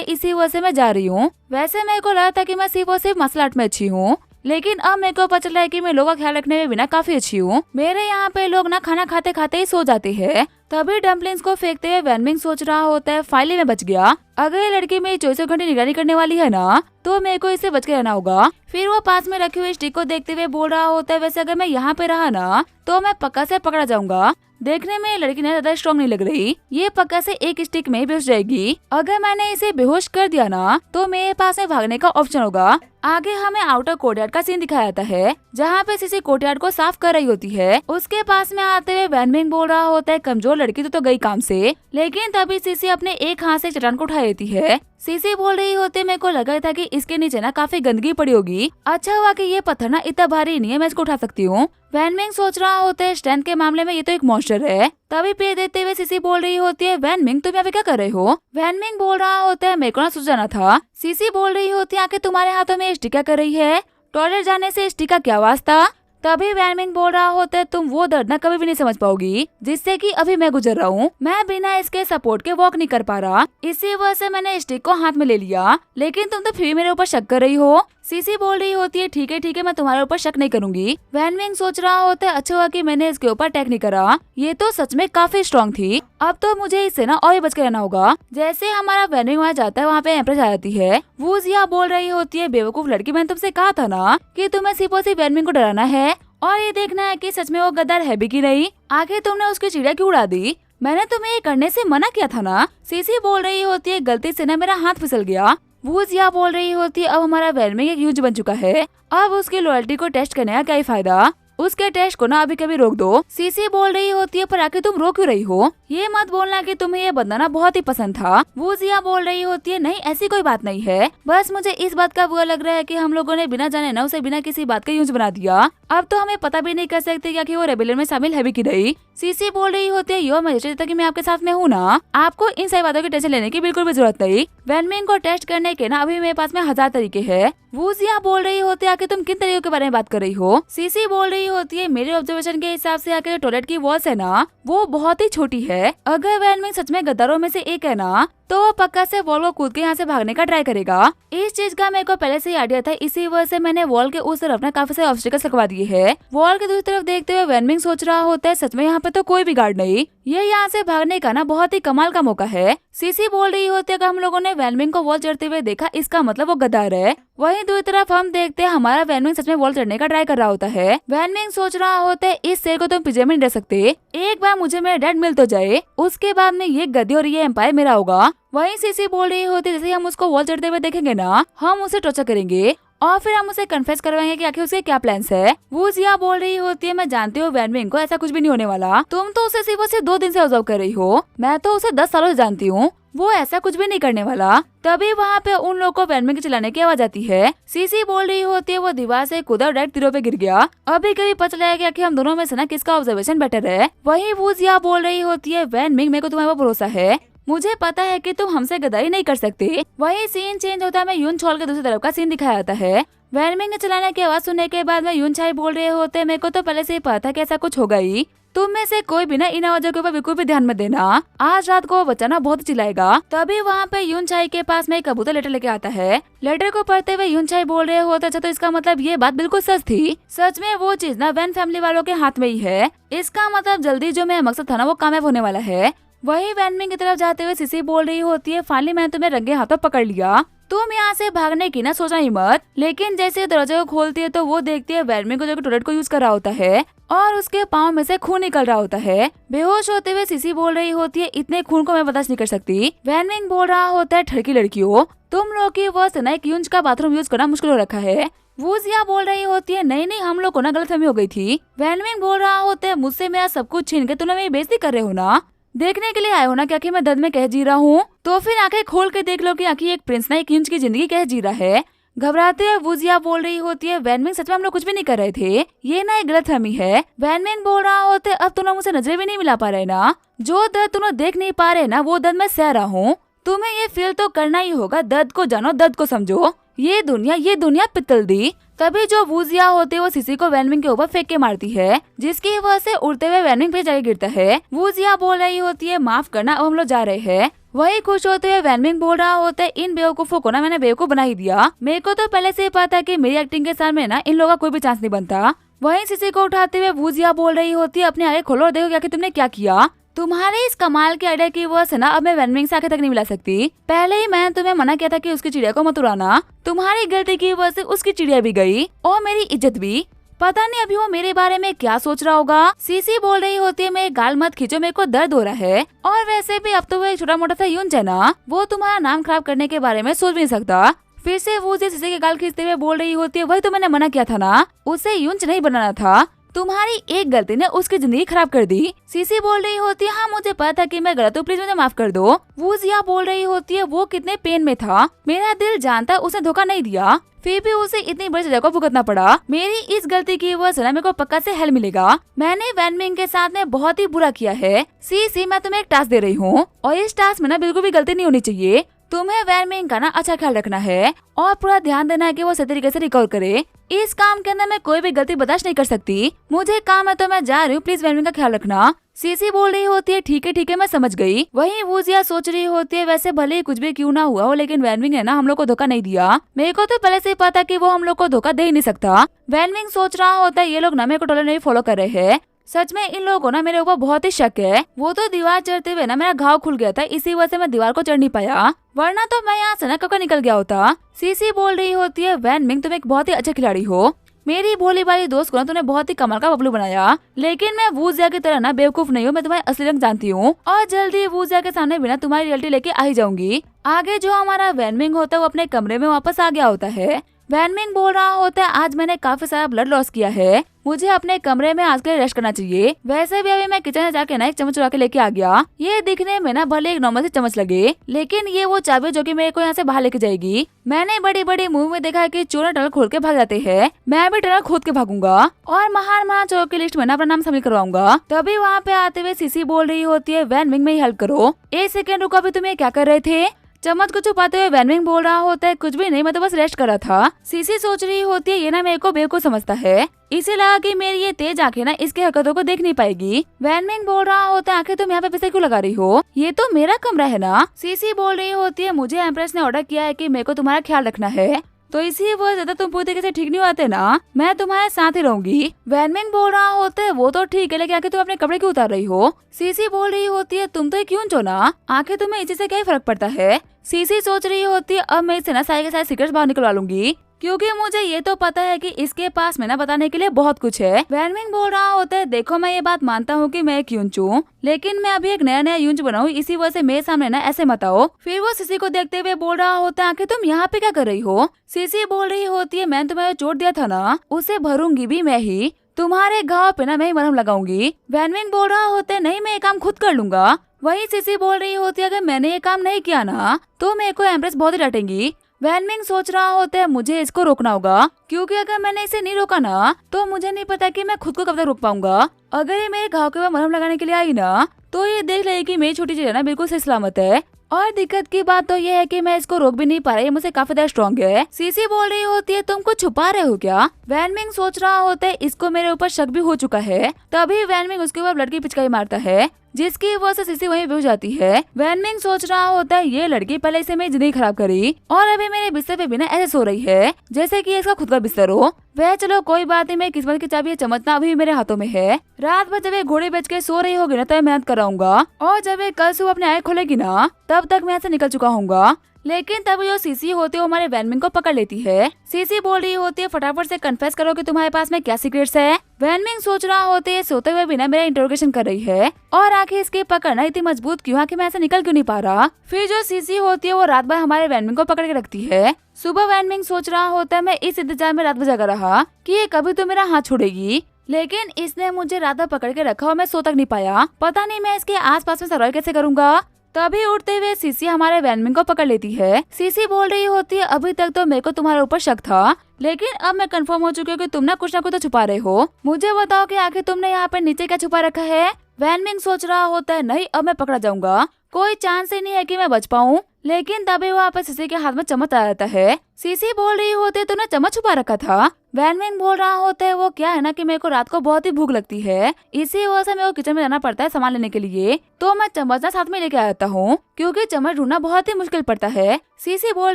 इसी वजह से मैं जा रही हूँ। वैसे मेरे को लगा था कि मैं सिर्फ और सिर्फ मार्शल आर्ट में अच्छी हूँ, लेकिन अब मेरे को पता चला है कि मैं लोगों का ख्याल रखने में भी ना काफी अच्छी हूँ। मेरे यहाँ पे लोग ना खाना खाते खाते ही सो जाते हैं। तभी डम्पलिंग्स को फेंकते हुए वैनमिंग सोच रहा होता है फाइनली मैं बच गया। अगर ये लड़की मेरी 24 घंटे निगरानी करने वाली है ना तो मेरे को इससे बच के रहना होगा। फिर वो पास में रखी हुई स्टिक को देखते हुए बोल रहा होता है वैसे अगर मैं यहाँ पे रहा ना तो मैं पक्का से पकड़ा जाऊंगा। देखने में लड़की ने ज्यादा स्ट्रॉन्ग नहीं लग रही, ये पक्का से एक स्टिक में ही बेहोश जाएगी। अगर मैंने इसे बेहोश कर दिया ना तो मेरे पास में भागने का ऑप्शन होगा। आगे हमें आउटर कोर्टयार्ड का सीन दिखाया जाता है जहाँ पे सीसी कोर्टयार्ड को साफ कर रही होती है। उसके पास में आते हुए वैनमिंग बोल रहा होता है कमजोर लड़की तो गई काम से, लेकिन तभी सीसी अपने एक हाथ से चट्टान को उठा लेती है। सीसी बोल रही होती मेरे को लगा था कि इसके नीचे ना काफी गंदगी पड़ी होगी, अच्छा हुआ कि ये पत्थर ना इतना भारी नहीं है, मैं इसको उठा सकती हूँ। वैनमिंग सोच रहा होता है स्ट्रेंथ के मामले में ये तो एक मॉन्स्टर है। तभी पे देते हुए सीसी बोल रही होती है वैनमिंग तुम यहाँ पे क्या कर रहे हो? वैनमिंग बोल रहा होता है मेरे को ना सोच जाना था। सीसी बोल रही होती है आखिर तुम्हारे हाथों में स्टिक क्या कर रही है? टॉयलेट जाने से स्टिक का क्या वास्ता? तभी वैनमिंग बोल रहा होता है तुम वो दर्द ना कभी भी नहीं समझ पाओगी जिससे कि अभी मैं गुजर रहा हूँ। मैं बिना इसके सपोर्ट के वॉक नहीं कर पा रहा, इसी वजह से मैंने स्टिक को हाथ में ले लिया, लेकिन तुम तो फिर मेरे ऊपर शक कर रही हो। सीसी बोल रही होती है ठीक है मैं तुम्हारे ऊपर शक नहीं करूंगी। वैनमिंग सोच रहा होता है अच्छा हुआ कि मैंने इसके ऊपर अटैक नहीं करा, ये तो सच में काफी स्ट्रॉन्ग थी। अब तो मुझे इससे ना और बच के रहना होगा। जैसे हमारा वैनमिंग वहाँ जाता है वहाँ पे एम्प्रेस आ जाती है। वूजिया बोल रही होती है बेवकूफ लड़की, मैंने तुमसे कहा था ना कि तुम्हें सिर्फ और सिर्फ वैनमिंग को डराना है और ये देखना है कि सच में वो गद्दार है भी की नहीं। आखिर तुमने उसकी चिड़िया क्यों उड़ा दी? मैंने तुम्हें ये करने से मना किया था ना। सीसी बोल रही होती है गलती से ना मेरा हाथ फिसल गया। वूजिया बोल रही होती है अब हमारा वैनमिंग एक यूज बन चुका है, अब उसकी लॉयल्टी को टेस्ट करने का क्या ही फायदा, उसके टेस्ट को ना अभी कभी रोक दो। सीसी बोल रही होती है पर आखिर तुम रोक क्यों रही हो? ये मत बोलना कि तुम्हें ये बदलाना बहुत ही पसंद था। वूजिया बोल रही होती है नहीं ऐसी कोई बात नहीं है, बस मुझे इस बात का बुरा लग रहा है कि हम लोगों ने बिना जाने ना उसे बिना किसी बात का यूज बना दिया। अब तो हमें पता भी नहीं कर सकते क्या कि वो रेबेलियन में शामिल है भी की नहीं। सीसी बोल रही होती है योर मैजेस्टी कि मैं आपके साथ में हूँ ना, आपको इन सही बातों की टेंशन लेने की बिल्कुल भी जरूरत नहीं। वैनमिंग को टेस्ट करने के ना अभी मेरे पास में 1000 तरीके हैं। वूजिया बोल रही होती है आखिर तुम किन तरीकों के बारे में बात कर रही हो? सीसी बोल रही होती है मेरे ऑब्जर्वेशन के हिसाब से आके टॉयलेट की वॉल्स है ना वो बहुत ही छोटी है। अगर वैनमिंग सच में गद्दारों में से एक है ना तो वो पक्का से वॉल को कूद के यहाँ से भागने का ट्राई करेगा। इस चीज का मेरे को पहले से ही आइडिया था, इसी वजह से मैंने वॉल के उस तरफ ना काफी सारे ऑब्स्टिकल्स लगवा दिए हैं। वॉल के दूसरी तरफ देखते हुए वैनमिंग सोच रहा होता है सच में यहाँ पे तो कोई भी गार्ड नहीं, ये यहाँ से भागने का ना बहुत ही कमाल का मौका है। सीसी बोल रही होती है कि हम लोगों ने वैनमिंग को वॉल चढ़ते हुए देखा इसका मतलब वो गद्दार है। वहीं दूसरी तरफ हम देखते हैं हमारा वैनमिंग सच में वॉल चढ़ने का ट्राई कर रहा होता है। वैनमिंग सोच रहा होता है इस शेर को तुम पिंजरे में नहीं रख सकते, एक बार मुझे मेरा डैड मिल तो जाए, उसके बाद में ये गद्दी और ये एम्पायर मेरा होगा। वहीं सीसी बोल रही होती है जैसे हम उसको वॉल चढ़ते हुए देखेंगे ना हम उसे टॉर्चर करेंगे और फिर हम उसे कन्फेस करवाएंगे कि आखिर उसके क्या प्लान्स है। वूजिया बोल रही होती है मैं जानती हूँ वैनमिंग को ऐसा कुछ भी नहीं होने वाला, तुम तो उसे सिर्फ 2 दिन से ऑब्जर्व कर रही हो, मैं तो उसे 10 सालों से जानती हूँ, वो ऐसा कुछ भी नहीं करने वाला। तभी वहाँ पे उन लोगों को वैनमिंग के चिल्लाने की आवाज आती है। सीसी बोल रही होती है वो दीवार से कूदा और डायरेक्ट तीरों पे गिर गया, अभी कभी पता चलेगा कि हम दोनों में से ना किसका ऑब्जर्वेशन बेटर है। वहीं वूजिया बोल रही होती है वैनमिंग मेरे को तुम्हारे पर भरोसा है, मुझे पता है कि तुम हमसे गद्दारी नहीं कर सकते। वही सीन चेंज होता है, मैं यून छोल के दूसरी तरफ का सीन दिखाया जाता है। वैनमिंग ने चलाने की आवाज सुनने के बाद में यून छाई बोल रहे होते मेरे को तो पहले से ही पता था कि ऐसा कुछ होगा ही, तुम में से कोई भी ना इन आवाजों के ऊपर बिल्कुल भी ध्यान मत देना, आज रात को वो बच्चा ना बहुत चिल्लाएगा। तभी वहाँ पे यून छाई के पास में एक कबूतर लेटर लेके आता है। लेटर को पढ़ते हुए यून छाई बोल रहे होते अच्छा तो इसका मतलब ये बात बिल्कुल सच थी, सच में वो चीज ना वैन फैमिली वालों के हाथ में ही है, इसका मतलब जल्दी जो मेरा मकसद था ना वो कामयाब होने वाला है। वही वैनमिंग की तरफ जाते हुए सीसी बोल रही होती है फाइनली मैंने तुम्हें रंगे हाथों पकड़ लिया, तुम यहाँ से भागने की ना सोचना ही मत। लेकिन जैसे दरवाजे को खोलती है तो वो देखती है वैनमिंग को जो टॉयलेट को यूज कर रहा होता है और उसके पाँव में से खून निकल रहा होता है। बेहोश होते हुए सीसी बोल रही होती है इतने खून को मैं बर्दाश्त नहीं कर सकती। वैनमिंग बोल रहा होता है ठड़की लड़कियों तुम लोग की वर्ष ना एक यूंज का बाथरूम यूज करना मुश्किल हो रखा है। वूजिया बोल रही होती है नहीं हम लोग को ना गलतफहमी हो गई थी। वैनमिंग बोल रहा होता है मुझसे मेरा सब कुछ छीन के तुम मेरी बेइज्जती कर रहे हो ना, देखने के लिए आए हो ना क्या कि मैं दर्द में कह जी रहा हूँ, तो फिर आंखें खोल के देख लो कि आखिर एक प्रिंस ना एक इंच की जिंदगी कह जी रहा है। घबराते हुए वूजिया बोल रही होती है, वैनमिंग सच में हम लोग कुछ भी नहीं कर रहे थे, ये ना एक गलतफहमी है। वैनमिंग बोल रहा होते, अब तुम लोग मुझसे नजरें भी नहीं मिला पा रहे ना, जो दर्द तुम लोग देख नहीं पा रहे ना वो दर्द मैं सह रहा हूँ। तुम्हें ये फील तो करना ही होगा, दर्द को जानो, दर्द को समझो। ये दुनिया पित्तल दी। तभी जो वूजिया होते वो सीसी को वैनमिंग के ऊपर फेंक के मारती है, जिसकी वजह से उड़ते हुए वैनमिंग पे जाके गिरता है। वूजिया बोल रही होती है, माफ करना, अब हम लोग जा रहे हैं। वही खुश होते हुए वैनमिंग बोल रहा होता है, इन बेवकूफों को ना मैंने बेवकूफ बना ही दिया। मेरे को तो पहले से ही पता कि मेरी एक्टिंग के सामने ना इन लोगों का कोई भी चांस नहीं बनता। वहीं सीसी को उठाते हुए वूजिया बोल रही होती है, अपने आगे खोलो और देखो क्या कि तुमने क्या किया। तुम्हारे इस कमाल के आइडिया की वजह से ना अब मैं वैनमिंग से आगे तक नहीं मिला सकती। पहले ही मैंने तुम्हें मना किया था कि उसकी चिड़िया को मत उड़ाना। तुम्हारी गलती की वजह से उसकी चिड़िया भी गई और मेरी इज्जत भी। पता नहीं अभी वो मेरे बारे में क्या सोच रहा होगा। सीसी बोल रही होती है, मेरे गाल मत खींचो, मेरे को दर्द हो रहा है। और वैसे भी अब तो वो एक छोटा मोटा सा यूं है ना, वो तुम्हारा नाम खराब करने के बारे में सोच भी नहीं सकता। फिर से वो सीसी के गाल खींचते हुए बोल रही होती है, वही तो मैंने मना किया था ना, उसे यूंच नहीं बनाना था। तुम्हारी एक गलती ने उसकी जिंदगी खराब कर दी। सीसी बोल रही होती है, हाँ मुझे पता था कि मैं गलत हूँ, प्लीज मुझे माफ कर दो। वूजिया बोल रही होती है, वो कितने पेन में था, मेरा दिल जानता उसने धोखा नहीं दिया, फिर भी उसे इतनी बड़ी सजा को भुगतना पड़ा। मेरी इस गलती की वजह से मेरे को पक्का से हेल मिलेगा। मैंने वैनमिंग के साथ में बहुत ही बुरा किया है। सीसी मैं तुम्हें एक टास्क दे रही हूँ और इस टास्क में ना बिल्कुल भी गलती नहीं होनी चाहिए। तुम्हें वैनमिंग का ना अच्छा ख्याल रखना है और पूरा ध्यान देना है कि वो सही तरीके से रिकवर करे। इस काम के अंदर मैं कोई भी गलती बर्दाश्त नहीं कर सकती। मुझे काम है तो मैं जा रही हूँ, प्लीज वैनमिंग का ख्याल रखना। सीसी बोल रही होती है, ठीक है मैं समझ गई। वहीं वूजिया सोच रही होती है, वैसे भले ही कुछ भी क्यों ना हुआ हो, लेकिन वैनमिंग ने ना हम लोग को धोखा नहीं दिया। मेरे को तो पहले से ही पता कि वो हम लोग को धोखा दे ही नहीं सकता। वैनमिंग सोच रहा होता है, ये लोग ना मेरे को टोले नहीं फॉलो कर रहे हैं। सच में इन लोगों को ना मेरे ऊपर बहुत ही शक है। वो तो दीवार चढ़ते हुए ना मेरा घाव खुल गया था, इसी वजह से मैं दीवार को चढ़ नहीं पाया, वरना तो मैं यहाँ से ना कब निकल गया होता। सीसी बोल रही होती है, वैनमिंग तुम एक बहुत ही अच्छे खिलाड़ी हो। मेरी भोली भाली दोस्त को ना तूने बहुत ही कमाल का बबलू बनाया, लेकिन मैं वूजिया की तरह ना बेवकूफ नहीं हूँ। मैं तुम्हारे असली रंग जानती हूँ और जल्दी वूजिया के सामने बिना तुम्हारी रियलिटी लेके आ ही जाऊंगी। आगे जो हमारा वैनमिंग होता है वो अपने कमरे में वापस आ गया होता है। वैनमिंग बोल रहा होता है, आज मैंने काफी सारा ब्लड लॉस किया है, मुझे अपने कमरे में आज के लिए रेस्ट करना चाहिए। वैसे भी अभी मैं किचन में जाके ना एक चम्मच चुरा के लेके आ गया। ये दिखने में ना भले एक नॉर्मल से चम्मच लगे, लेकिन ये वो चाबी जो कि मेरे को यहाँ से बाहर लेके जाएगी। मैंने बड़ी बड़ी मूवी में देखा है कि चोर टनल खोल के भाग जाते हैं, मैं भी टनल खोद के भागूंगा और महान चोरों की लिस्ट में ना अपना नाम शामिल करवाऊंगा। तभी वहाँ पे आते हुए सीसी बोल रही होती है, वैनमिंग में ही हेल्प करो। एक सेकेंड रुको, अभी तुम ये क्या कर रहे थे? चम्मच को छुपाते हुए वैनमिंग बोल रहा होता है, कुछ भी नहीं, मैं तो बस रेस्ट कर रहा था। सीसी सोच रही होती है, ये ना मेरे को बेवकूफ समझता है, इसे लगा कि मेरी ये तेज आंखें ना इसके हरकतों को देख नहीं पाएगी। वैनमिंग बोल रहा होता है, आंखें तुम यहाँ पे पीछे क्यों लगा रही हो, ये तो मेरा कमरा है ना। सीसी बोल रही होती है, मुझे एम्प्रेस ने ऑर्डर किया है कि मेरे को तुम्हारा ख्याल रखना है, तो इसी वो ज्यादा तुम पूरी तरीके से ठीक नहीं आते ना, मैं तुम्हारे साथ ही रहूंगी। वैनमिंग बोल रहा होता है, वो तो ठीक है, लेकिन आखिर तुम अपने कपड़े क्यों उतार रही हो? सीसी बोल रही होती है, तुम तो क्यों चोना, आखिर तुम्हें इसी से क्या फर्क पड़ता है? सीसी सोच रही होती है, अब मैं इसे ना सारे के सारे सीक्रेट्स बाहर निकलवा लूंगी, क्योंकि मुझे ये तो पता है कि इसके पास में ना बताने के लिए बहुत कुछ है। वैनमिंग बोल रहा होता है, देखो मैं ये बात मानता हूँ कि मैं एक यूंच हूँ, लेकिन मैं अभी एक नया यूंच बनाऊँ, इसी वजह से मेरे सामने ना ऐसे मत आओ। फिर वो सीसी को देखते हुए बोल रहा होता है, आखिर तुम यहाँ पे क्या कर रही हो? सीसी बोल रही होती है, मैंने तुम्हें चोट दिया था ना, उसे भरूंगी भी मैं ही, तुम्हारे घाव पे ना मैं ही मरहम लगाऊंगी। वैनमिंग बोल रहा होता है, नहीं मैं ये काम खुद कर लूंगा। वही सीसी बोल रही होती है, अगर मैंने ये काम नहीं किया ना तो मेरे को एम्प्रेस बहुत ही डांटेंगी। वैनमिंग सोच रहा होता है, मुझे इसको रोकना होगा, क्योंकि अगर मैंने इसे नहीं रोका ना तो मुझे नहीं पता कि मैं खुद को कब तक रोक पाऊंगा। अगर ये मेरे घाव के ऊपर मरहम लगाने के लिए आई ना तो ये देख लेगी कि मेरी छोटी चीज ना बिल्कुल सही सलामत है। और दिक्कत की बात तो ये है कि मैं इसको रोक भी नहीं पा रही, मुझसे काफी ज्यादा स्ट्रॉन्ग है। सीसी बोल रही होती है, तुम कुछ छुपा रहे हो क्या? वैनमिंग सोच रहा होता है, इसको मेरे ऊपर शक भी हो चुका है। तभी वैनमिंग उसके ऊपर ब्लड की पिचकारी मारता है, जिसकी वजह से सीसी वहीं बेहोश जाती है। वैनमिंग सोच रहा होता है, ये लड़की पहले इसे मेरी जिंदगी खराब करी और अभी मेरे बिस्तर पे बिना ऐसे सो रही है जैसे कि इसका खुद का बिस्तर हो। वह चलो कोई बात नहीं, मेरी किस्मत की चाबी चमचना अभी मेरे हाथों में है। रात भर जब ये घोड़े बेच के सो रही होगी ना तो मैं मेहनत कराऊंगा, और जब ये कल सुबह अपने आँख खोलेगी ना तब तक मैं ऐसे निकल चुका हूँगा। लेकिन तब जो सीसी होती है वो हमारे वैनमिंग को पकड़ लेती है। सीसी बोल रही होती है, फटाफट से कन्फेस करो कि तुम्हारे पास में क्या सीक्रेट्स है। वैनमिंग सोच रहा होते है, सोते हुए बिना मेरा इंटरोगेशन कर रही है और आखिर इसकी पकड़ना इतनी मजबूत क्यों है कि मैं ऐसे निकल क्यों नहीं पा रहा। फिर जो सीसी होती है वो रात भर हमारे वैनमिंग को पकड़ के रखती है। सुबह वैनमिंग सोच रहा होता है, मैं इस इंतजार में रात भर जगा रहा कि ये कभी तो मेरा हाथ छोड़ेगी, लेकिन इसने मुझे रात भर पकड़ के रखा और मैं सो तक नहीं पाया। पता नहीं मैं इसके आस पास में सर्वाइव कैसे करूंगा। तभी उठते हुए सीसी हमारे वैनमिंग को पकड़ लेती है। सीसी बोल रही होती है, अभी तक तो मेरे को तुम्हारे ऊपर शक था, लेकिन अब मैं कंफर्म हो चुकी हूँ कि तुम ना कुछ तो छुपा रहे हो। मुझे बताओ कि आखिर तुमने यहाँ पे नीचे क्या छुपा रखा है। वैनमिंग सोच रहा होता है, नहीं अब मैं पकड़ा जाऊंगा, कोई चांस ही नहीं है कि मैं बच पाऊँ। लेकिन तभी वहाँ पे सीसी के हाथ में चम्मच आ जाता है। सीसी बोल रही होती है, तूने चम्मच छुपा रखा था। वैनमिंग बोल रहा होता है, वो क्या है ना कि मेरे को रात को बहुत ही भूख लगती है, इसी वजह से मेरे को किचन में जाना पड़ता है सामान लेने के लिए, तो मैं चम्मच ना साथ में लेके आता हूँ क्योंकि चम्मच ढूंढना बहुत ही मुश्किल पड़ता है। सीसी बोल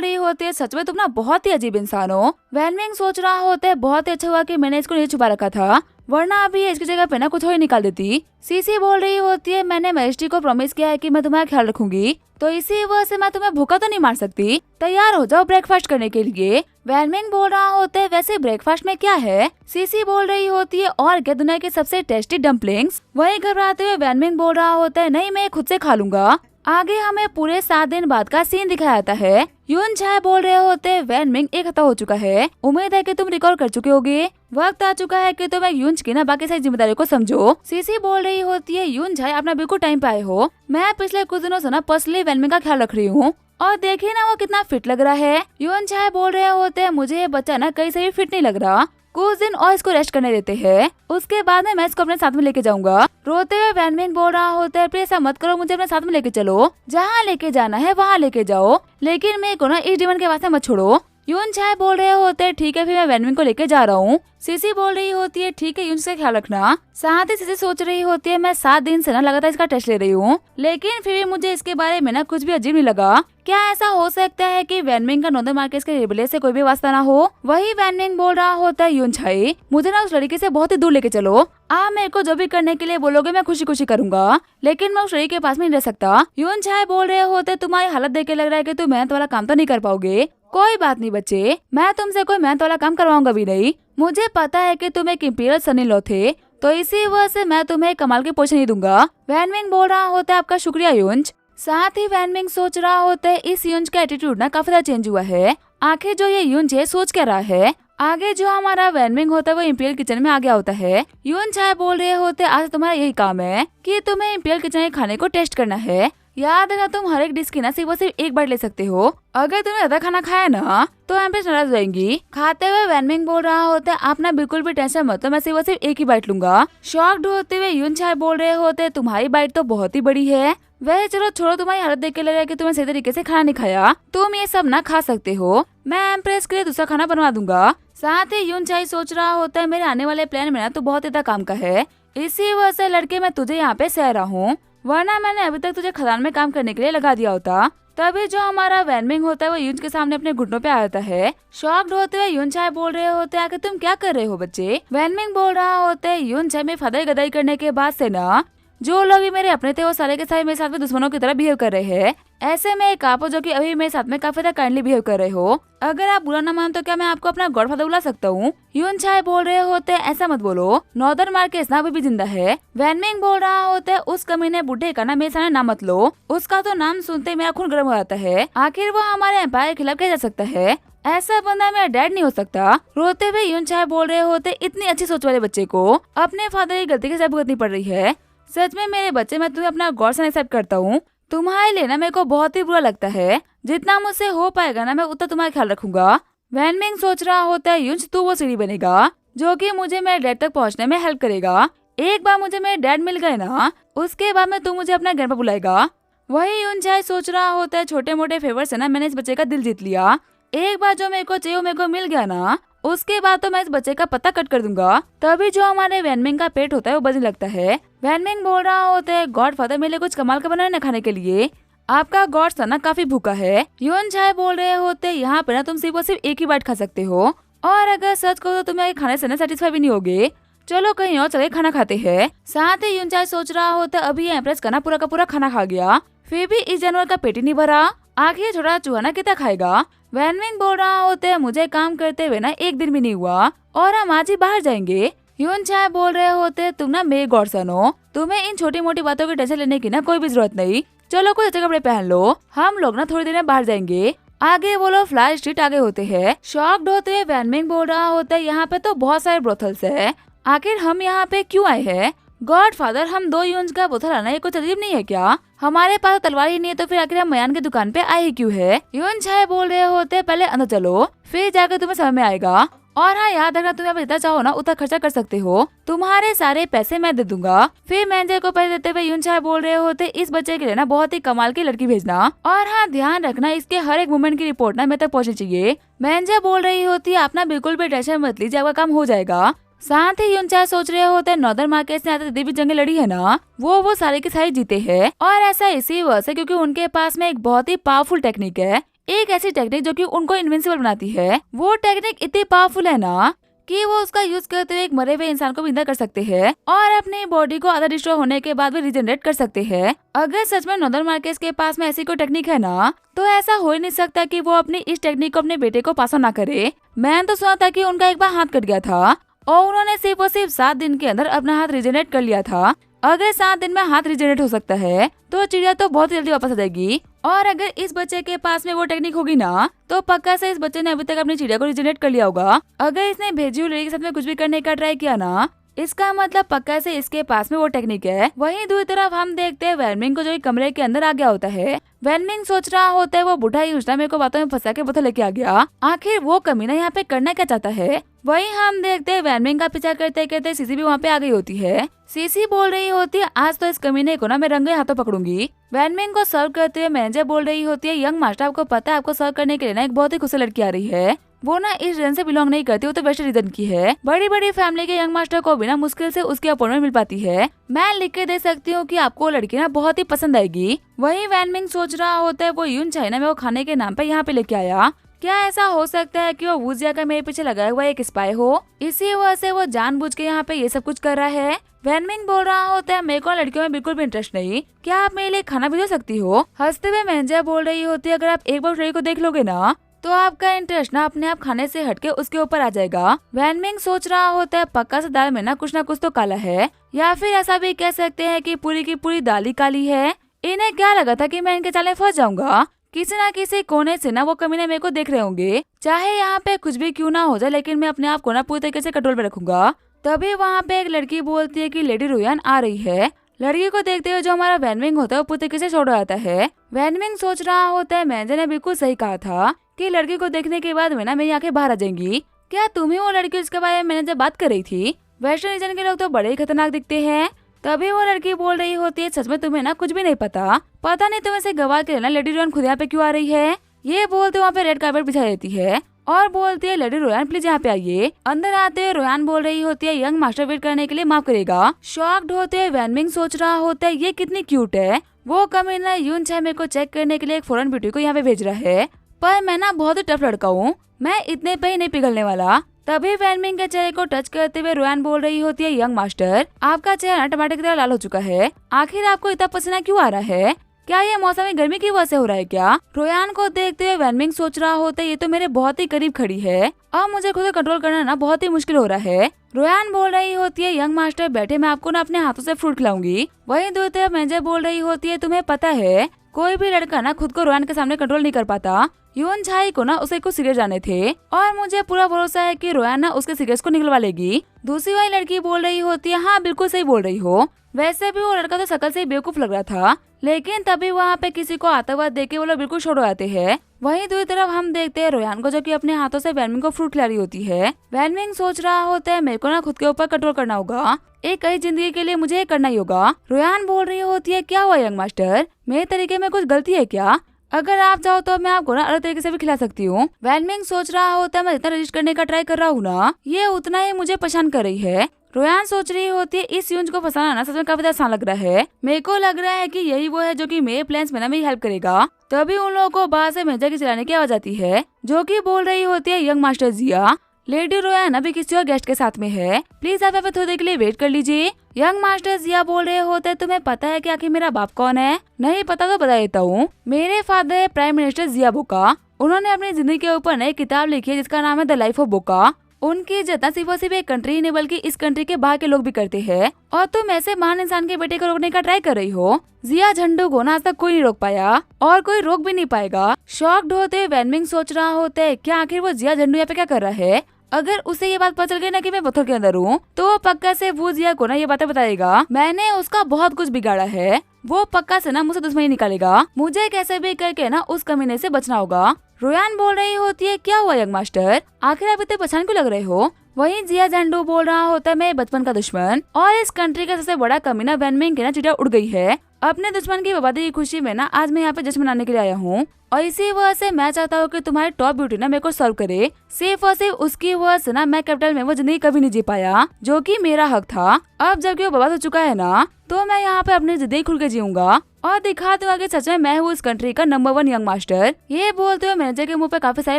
रही होती है, सच में तुम ना बहुत ही अजीब इंसान हो। वैनमिंग सोच रहा होता है, बहुत ही अच्छा हुआ कि मैंने इसको नहीं छुपा रखा था, वरना अभी इसकी जगह पे ना कुछ और ही निकाल देती। सीसी बोल रही होती है, मैंने मैजिस्ट्री को प्रॉमिस किया है कि मैं तुम्हारा ख्याल रखूंगी, तो इसी वजह से मैं तुम्हें भूखा तो नहीं मार सकती। तैयार हो जाओ ब्रेकफास्ट करने के लिए। वैनमिंग बोल रहा होता है, वैसे ब्रेकफास्ट में क्या है। सीसी बोल रही होती है, और क्या दुनिया की सबसे टेस्टी डम्पलिंग्स। वही घबराते हुए वैनमिंग बोल रहा होता है, नहीं मैं खुद से खा लूंगा। आगे हमें पूरे 7 दिन बाद का सीन दिखाया जाता है। यून झाई बोल रहे होते हैं, वैनमिंग 1 हफ्ता हो चुका है, उम्मीद है कि तुम रिकॉल कर चुके होगे, वक्त आ चुका है कि तुम एक यून की ना बाकी सारी जिम्मेदारी को समझो। सीसी बोल रही होती है, यून झाई अपना बिल्कुल टाइम पे आए हो, मैं पिछले कुछ दिनों से ना पर्सनली वैनमिंग का ख्याल रख रही हूँ, और देखिए ना वो कितना फिट लग रहा है। यून झाई बोल रहे होते हैं, मुझे ये बच्चा ना कहीं से भी फिट नहीं लग रहा, कुछ दिन और इसको रेस्ट करने देते हैं, उसके बाद में मैं इसको अपने साथ में लेके जाऊंगा। रोते हुए वैनमिंग बोल रहा होता है, प्लीज ऐसा मत करो, मुझे अपने साथ में लेके चलो, जहाँ लेके जाना है वहाँ लेके जाओ, लेकिन मेरे को ना इस डिमांड के वास्ते मत छोड़ो। यून झाई बोल रहे होते हैं, ठीक है फिर मैं वैनमिंग को लेके जा रहा हूँ। सीसी बोल रही होती है, ठीक है यून से ख्याल रखना। साथ ही सीसी सोच रही होती है, मैं 7 दिन से ना लगातार इसका टेस्ट ले रही हूँ, लेकिन फिर भी मुझे इसके बारे में ना कुछ भी अजीब नहीं लगा। क्या ऐसा हो सकता है कि वैनमिंग का नॉर्दर्न मार्केट्स के रेबेलियन से कोई भी वास्ता ना हो। वही वैनमिंग बोल रहा होता है, यून झाई मुझे ना उस लड़की से बहुत ही दूर लेके चलो, आप मेरे को जो भी करने के लिए बोलोगे मैं खुशी खुशी करूंगा, लेकिन मैं उस लड़की के पास में नहीं रह सकता। यून झाई बोल रहे होते, तुम्हारी हालत देख के लग रहा है कि तुम मेहनत वाला काम तो नहीं कर पाओगे। कोई बात नहीं बच्चे, मैं तुमसे कोई मेहनत वाला काम करवाऊंगा भी नहीं। मुझे पता है कि तुम एक इंपीरियल सन इन लॉ थे, तो इसी वजह से मैं तुम्हें कमाल की पोजीशन नहीं दूंगा। वैनमिंग बोल रहा होता है, आपका शुक्रिया यूंज। साथ ही वैनमिंग सोच रहा होता है, इस यूंज का एटीट्यूड ना काफी ज्यादा चेंज हुआ है, आखिर जो ये यूंज है सोच क्या रहा है। आगे जो हमारा वैनमिंग होता है वो इंपीरियल किचन में आ गया होता है। यून झाई बोल रहे होते, आज तुम्हारा यही काम है कि तुम्हें इंपीरियल किचन के खाने को टेस्ट करना है। याद है ना, तुम हर एक डिश की ना सिर्फ एक बार ले सकते हो, अगर तुमने ज्यादा खाना खाया ना तो एम्प्रेस नाराज हो जाएंगी। खाते हुए वैनमिंग बोल रहा होता है, आप ना बिल्कुल भी टेंशन मत लो, मैं सिर्फ एक ही बाइट लूंगा। शॉक्ड होते हुए यून झाई बोल रहे होते, तुम्हारी बाइट तो बहुत ही बड़ी है। वह चलो छोड़ो, तुम्हारी हालत देख के लग रहा है कि तुमने सही तरीके से खाना नहीं खाया, तुम ये सब ना खा सकते हो, मैं एम्प्रेस के लिए दूसरा खाना बनवा दूंगा। साथ ही यून झाई सोच रहा होता है, मेरे आने वाले प्लान में ना तो बहुत ज्यादा काम का है, इसी वजह से लड़के मैं तुझे यहाँ पे सह रहा हूँ, वरना मैंने अभी तक तुझे खदान में काम करने के लिए लगा दिया होता। तभी जो हमारा वैनमिंग होता है वो यून के सामने अपने घुटनों पे आ जाता है। शॉक्ड होते हुए यून झाई बोल रहे होते हैं, आखिर तुम क्या कर रहे हो बच्चे। वैनमिंग बोल रहा होता है, यून झाई में फदाई गदाई करने के बाद से ना जो लोग भी मेरे अपने थे वो सारे के सारे मेरे साथ में दुश्मनों की तरह बिहेव कर रहे हैं। ऐसे में एक आप जो कि अभी मेरे साथ में काफी ज्यादा काइंडली बिहेव कर रहे हो, अगर आप बुरा ना मान तो क्या मैं आपको अपना गॉडफादर बुला सकता हूँ। यून झाई बोल रहे होते हैं, ऐसा मत बोलो, नॉर्दर्न मार्केट्स ना अभी भी जिंदा है। वैनमिंग बोल रहा होता है, उस कमीने बुढ़े का ना मेरे सामने नाम मत लो, उसका तो नाम सुनते मेरा खून गर्म हो जाता है, आखिर वो हमारे एम्पायर के खिलाफ क्या जा सकता है, ऐसा बंदा मेरा डैड नहीं हो सकता। रोते हुए यून झाई बोल रहे होते, इतनी अच्छी सोच वाले बच्चे को अपने फादर की गलती के साथ भुगतनी पड़ रही है। सच में मेरे बच्चे, मैं तुम्हें अपना गॉड सन एक्सेप्ट करता हूँ, तुम्हारे लिए ना मेरे को बहुत ही बुरा लगता है, जितना मुझसे हो पाएगा ना मैं उतना तुम्हारा ख्याल रखूंगा। वैनमिंग सोच रहा होता है, यूंज तू वो सीढ़ी बनेगा जो कि मुझे मेरे डैड तक पहुंचने में हेल्प करेगा। एक बार मुझे मेरे डैड मिल गए ना, उसके बाद में तू मुझे अपना घर पर बुलाएगा। वही यून झाई सोच रहा होता है, छोटे मोटे फेवर से ना मैंने इस बच्चे का दिल जीत लिया, एक बार जो मेरे को चाहिए मेरे को मिल गया ना, उसके बाद तो मैं इस बच्चे का पता कट कर दूंगा। तभी जो हमारे वैनमिंग का पेट होता है वो बजने लगता है। वैनमिंग बोल रहा होता है, गॉड फादर मेरे लिए कुछ कमाल का बना है ना खाने के लिए, आपका गॉड सन ना काफी भूखा है। यून झाई बोल रहे होते, यहाँ पे ना तुम सिर्फ एक ही बाइट खा सकते हो, और अगर सच कहो तो तुम्हें खाने से ना सेटिस्फाई भी नहीं होगे, चलो कहीं और चले खाना खाते हैं। साथ ही यून झाई सोच रहा होता, अभी ये एम्प्रेस का ना पूरा का पूरा खाना खा गया, फिर भी इस जानवर का पेट ही नहीं भरा, आखिर छोटा चूहा ना कितना खाएगा। वैनमिंग बोल रहा होते हैं, मुझे काम करते हुए ना 1 दिन भी नहीं हुआ और हम आज ही बाहर जाएंगे। यून झाई बोल रहे होते, तुम ना मेरे गॉड सन हो, तुम्हें इन छोटी मोटी बातों की टेंशन लेने की ना कोई भी जरूरत नहीं, चलो कुछ अच्छे कपड़े पहन लो, हम लोग ना थोड़ी देर में बाहर जाएंगे। आगे वो लोग फ्लाई स्ट्रीट आगे होते हैं। शॉक्ड होते हुए वैनमिंग बोल रहा होता है, यहाँ पे तो बहुत सारे ब्रोथल्स है, आखिर हम यहाँ पे क्यों आए हैं, गॉडफादर, हम 2 यून्स का बोतल लाना ये कुछ अजीब नहीं है क्या? हमारे पास तलवार ही नहीं है तो फिर आखिर हम मयान की दुकान पे आए ही क्यों है? यून छाए बोल रहे होते पहले अंदर चलो, फिर जाकर तुम्हें समझ में आएगा। और हाँ, याद रखना तुम्हें अब जितना चाहो ना उतना खर्चा कर सकते हो, तुम्हारे सारे पैसे मैं दे दूंगा। फिर मैनेजर को पैसे देते हुए यून छाए बोल रहे होते इस बच्चे के लिए ना बहुत ही कमाल की लड़की भेजना, और हाँ ध्यान रखना इसके हर एक मूवमेंट की रिपोर्ट ना मेरे तक पहुँचनी चाहिए। मैनेजर बोल रही होती है आप ना बिल्कुल भी टेंशन मत लीजिए, आपका काम हो जाएगा। साथ ही यूनचा सोच रहे होते हैं नॉर्दर्न मार्केट से आते भी जंगे लड़ी है ना, वो सारे की सारी जीते हैं, और ऐसा इसी वजह से क्योंकि उनके पास में एक बहुत ही पावरफुल टेक्निक है, एक ऐसी टेक्निक जो कि उनको इनविंसिबल बनाती है। वो टेक्निक इतनी पावरफुल है ना कि वो उसका यूज करते हुए एक मरे हुए इंसान को जिंदा कर सकते हैं और अपनी बॉडी को आधा डिस्ट्रॉय होने के बाद भी रिजेनरेट कर सकते हैं। अगर सच में नॉर्दर्न मार्केट के पास में ऐसी कोई टेक्निक है ना, तो ऐसा हो ही नहीं सकता कि वो अपनी इस टेक्निक को अपने बेटे को पास ऑन ना करे। मैंने तो सुना था कि उनका एक बार हाथ कट गया था और उन्होंने सिर्फ और सिर्फ 7 दिन के अंदर अपना हाथ रिजेनरेट कर लिया था। अगर 7 दिन में हाथ रिजेनरेट हो सकता है तो चिड़िया तो बहुत जल्दी वापस आ जाएगी, और अगर इस बच्चे के पास में वो टेक्निक होगी ना तो पक्का से इस बच्चे ने अभी तक अपनी चिड़िया को रिजेनरेट कर लिया होगा। अगर इसने भेजी हुई लड़की के साथ में कुछ भी करने का ट्राई किया ना, इसका मतलब पक्का से इसके पास में वो टेक्निक है। वहीं दूसरी तरफ हम देखते हैं वैनमिंग को, जो एक कमरे के अंदर आ गया होता है। वैनमिंग सोच रहा होता है वो बुढ़ा योजना मेरे को बातों में फंसा के बोतल लेके आ गया, आखिर वो कमीना यहाँ पे करना क्या चाहता है। वहीं हम देखते हैं वैनमिंग का पीछा करते करते सीसी भी वहाँ पे आ गई होती है। सीसी बोल रही होती है आज तो इस कमीने को ना मैं रंगे हाथों पकड़ूंगी। वैनमिंग को सर्व करते हुए मैनेजर बोल रही होती है यंग मास्टर, आपको पता है आपको सर्व करने के लिए ना एक बहुत ही खुशी लड़की आ रही है, वो ना इस रीजन से बिलोंग नहीं करती, वो तो वेस्ट रीजन की है। बड़ी बड़ी फैमिली के यंग मास्टर को भी ना मुश्किल से उसकी अपॉइंटमेंट मिल पाती है। मैं लिख के दे सकती हूँ कि आपको लड़की ना बहुत ही पसंद आएगी। वही वैनमिंग सोच रहा होता है वो यून चाइना में वो खाने के नाम पे यहाँ पे लेके आया, क्या ऐसा हो सकता है कि वो वुजिया का मेरे पीछे लगाया हुआ एक स्पाई हो, इसी वजह से वो जानबूझ के यहाँ पे ये सब कुछ कर रहा है। वैनमिंग बोल रहा होता है मेरे को लड़कियों में बिल्कुल भी इंटरेस्ट नहीं, क्या आप मेरे लिए खाना भिजवा सकती हो। हंसते हुए मैनेजर बोल रही होती है अगर आप एक बार लड़की को देख लोगे ना तो आपका इंटरेस्ट ना अपने आप खाने से हटके उसके ऊपर आ जाएगा। वैनमिंग सोच रहा होता है पक्का से दाल में ना कुछ तो काला है, या फिर ऐसा भी कह सकते हैं कि पूरी की पूरी दाल ही काली है। इन्हें क्या लगा था कि मैं इनके चाले फंस जाऊंगा, किसी न किसी कोने से ना वो कमीने मेरे को देख रहे होंगे, चाहे यहाँ पे कुछ भी क्यों ना हो जाए, लेकिन मैं अपने आप को ना पूरी तरीके से कंट्रोल में रखूंगा। तभी वहाँ पे एक लड़की बोलती है कि लेडी रोयान आ रही है। लड़की को देखते हुए जो हमारा वैनमिंग होता है वो पूरी तरीके से छोड़ आता है। वैनमिंग सोच रहा होता है मैनेजर ने बिल्कुल सही कहा था कि लड़की को देखने के बाद में ना मेरी आंखें बाहर आ जाएंगी। क्या तुम ही वो लड़की जिसके बारे में मैनेजर बात कर रही थी? वेस्टर्न रीजन के लोग तो बड़े ही खतरनाक दिखते हैं। तभी वो लड़की बोल रही होती है सच में तुम्हें ना कुछ भी नहीं पता नहीं तुम्हें से गवा के ना लेडी रोयान खुद यहाँ पे क्यों आ रही है। ये बोलते वहाँ पे रेड कार्पेट बिछा देती है और बोलती है लेडी रोयान प्लीज यहाँ पे आइए। अंदर आते हुए रोयान बोल रही होती है यंग मास्टर वेट करने के लिए माफ करेगा। शॉक्ड होते हुए वैनमिंग सोच रहा होता है ये कितनी क्यूट है, वो कमीना यून छे मेरे को चेक करने के लिए एक फॉरेन ब्यूटी को यहाँ पे भेज रहा है, पर मैं ना बहुत ही टफ लड़का हूँ, मैं इतने पे ही नहीं पिघलने वाला। तभी वैनमिंग के चेहरे को टच करते हुए रोयान बोल रही होती है यंग मास्टर आपका चेहरा टमाटर की तरह लाल हो चुका है, आखिर आपको इतना पसीना क्यों आ रहा है, क्या ये मौसमी गर्मी की वजह से हो रहा है क्या। रोयान को देखते हुए वैनमिंग सोच रहा होता है ये तो मेरे बहुत ही करीब खड़ी है, अब मुझे खुद कंट्रोल करना ना बहुत ही मुश्किल हो रहा है। रोयान बोल रही होती है यंग मास्टर बैठे मैं आपको ना अपने हाथों से फ्रूट खिलाऊंगी। वहीं दूसरी तरफ मैनेजर बोल रही होती है तुम्हें पता है कोई भी लड़का ना खुद को रोयान के सामने कंट्रोल नहीं कर पाता, यून झाई को ना उसे कुछ सिगरेट जाने थे और मुझे पूरा भरोसा है कि रोयान ना उसके सिगरेट को निकलवा लेगी। दूसरी वाली लड़की बोल रही होती है हाँ बिल्कुल सही बोल रही हो, वैसे भी वो लड़का तो शकल से ही बेवकूफ लग रहा था, लेकिन तभी वहाँ पे किसी को आतंकवाद देख के वो लोग बिल्कुल छोड़ आते हैं। वहीं दूसरी तरफ हम देखते हैं रोयान को जो कि अपने हाथों से वैनमिंग को फ्रूट खिला रही होती है। वैनमिंग सोच रहा होता है मेरे को ना खुद के ऊपर कंट्रोल करना होगा, एक कई जिंदगी के लिए मुझे ये करना ही होगा। रोयान बोल रही होती है क्या हुआ यंग मास्टर, मेरे तरीके में कुछ गलती है क्या, अगर आप चाहो तो मैं आपको ना अलग तरीके से भी खिला सकती हूँ। वैनमिंग सोच रहा होता है मैं जितना रजिस्ट करने का ट्राई कर रहा हूँ ना ये उतना ही मुझे परेशान कर रही है। रोयान सोच रही होती है इस यूंज को फंसाना ना सच में काफी आसान लग रहा है, मेरे को लग रहा है कि यही वो है जो कि मेरे प्लान्स में ना मेरी हेल्प करेगा। तभी उन लोगों को बाहर से मेजा की चलाने की आवाज आती है जो कि बोल रही होती है यंग मास्टर जिया लेडी रोयान अभी किसी और गेस्ट के साथ में है, प्लीज आप यहाँ पे थोड़ी देर के लिए वेट कर लीजिए। यंग मास्टर जिया बोल रहे होते तुम्हें पता है कि आखिर मेरा बाप कौन है, नहीं पता तो बता देता हूँ, मेरे फादर है प्राइम मिनिस्टर जिया बोका, उन्होंने अपनी जिंदगी के ऊपर नई किताब लिखी है जिसका नाम है द लाइफ ऑफ बोका। उनकी इज्जत न सिर्फ और सिर्फ एक कंट्री ही नहीं बल्कि इस कंट्री के बाहर के लोग भी करते हैं, और तुम ऐसे महान इंसान के बेटे को रोकने का ट्राई कर रही हो। जिया झंडू को ना आज तक कोई नहीं रोक पाया और कोई रोक भी नहीं पाएगा। शॉक्ड होते वैनमिंग सोच रहा होता है क्या आखिर वो जिया झंडू यहाँ पे क्या कर रहा है, अगर उसे ये बात पता चल गई ना कि मैं पत्थर के अंदर हूँ, तो वो पक्का से वो जिया को ना ये बातें बताएगा। मैंने उसका बहुत कुछ बिगाड़ा है, वो पक्का से ना मुझसे दुश्मनी निकालेगा। मुझे कैसे भी करके ना उस कमीने से बचना होगा। रोयान बोल रही होती है, क्या हुआ यंग मास्टर, आखिर आप इतने परेशान क्यों लग रहे हो? वहीं जिया जेंडू बोल रहा होता है, मैं बचपन का दुश्मन और इस कंट्री का सबसे बड़ा कमीना वैनमिंग की ना चिड़िया उड़ गई है। अपने दुश्मन की बर्बादी की खुशी में ना आज मैं यहाँ पे जश्न मनाने के लिए आया हूँ और इसी वजह से मैं चाहता हूँ कि तुम्हारी टॉप ब्यूटी ना मेरे को सर्व करे। सिर्फ और सिर्फ उसकी वजह से ना मैं कैपिटल में वो जिंदगी कभी नहीं जी पाया, जो कि मेरा हक था। अब जबकि वो बर्बाद हो चुका है ना, तो मैं यहाँ पे अपनी जिंदगी खुल के जीऊंगा और दिखा दूंगा कि सच में मैं हूँ इस कंट्री का नंबर 1 यंग मास्टर। ये बोलते हुए मैनेजर के मुंह पे काफी सारे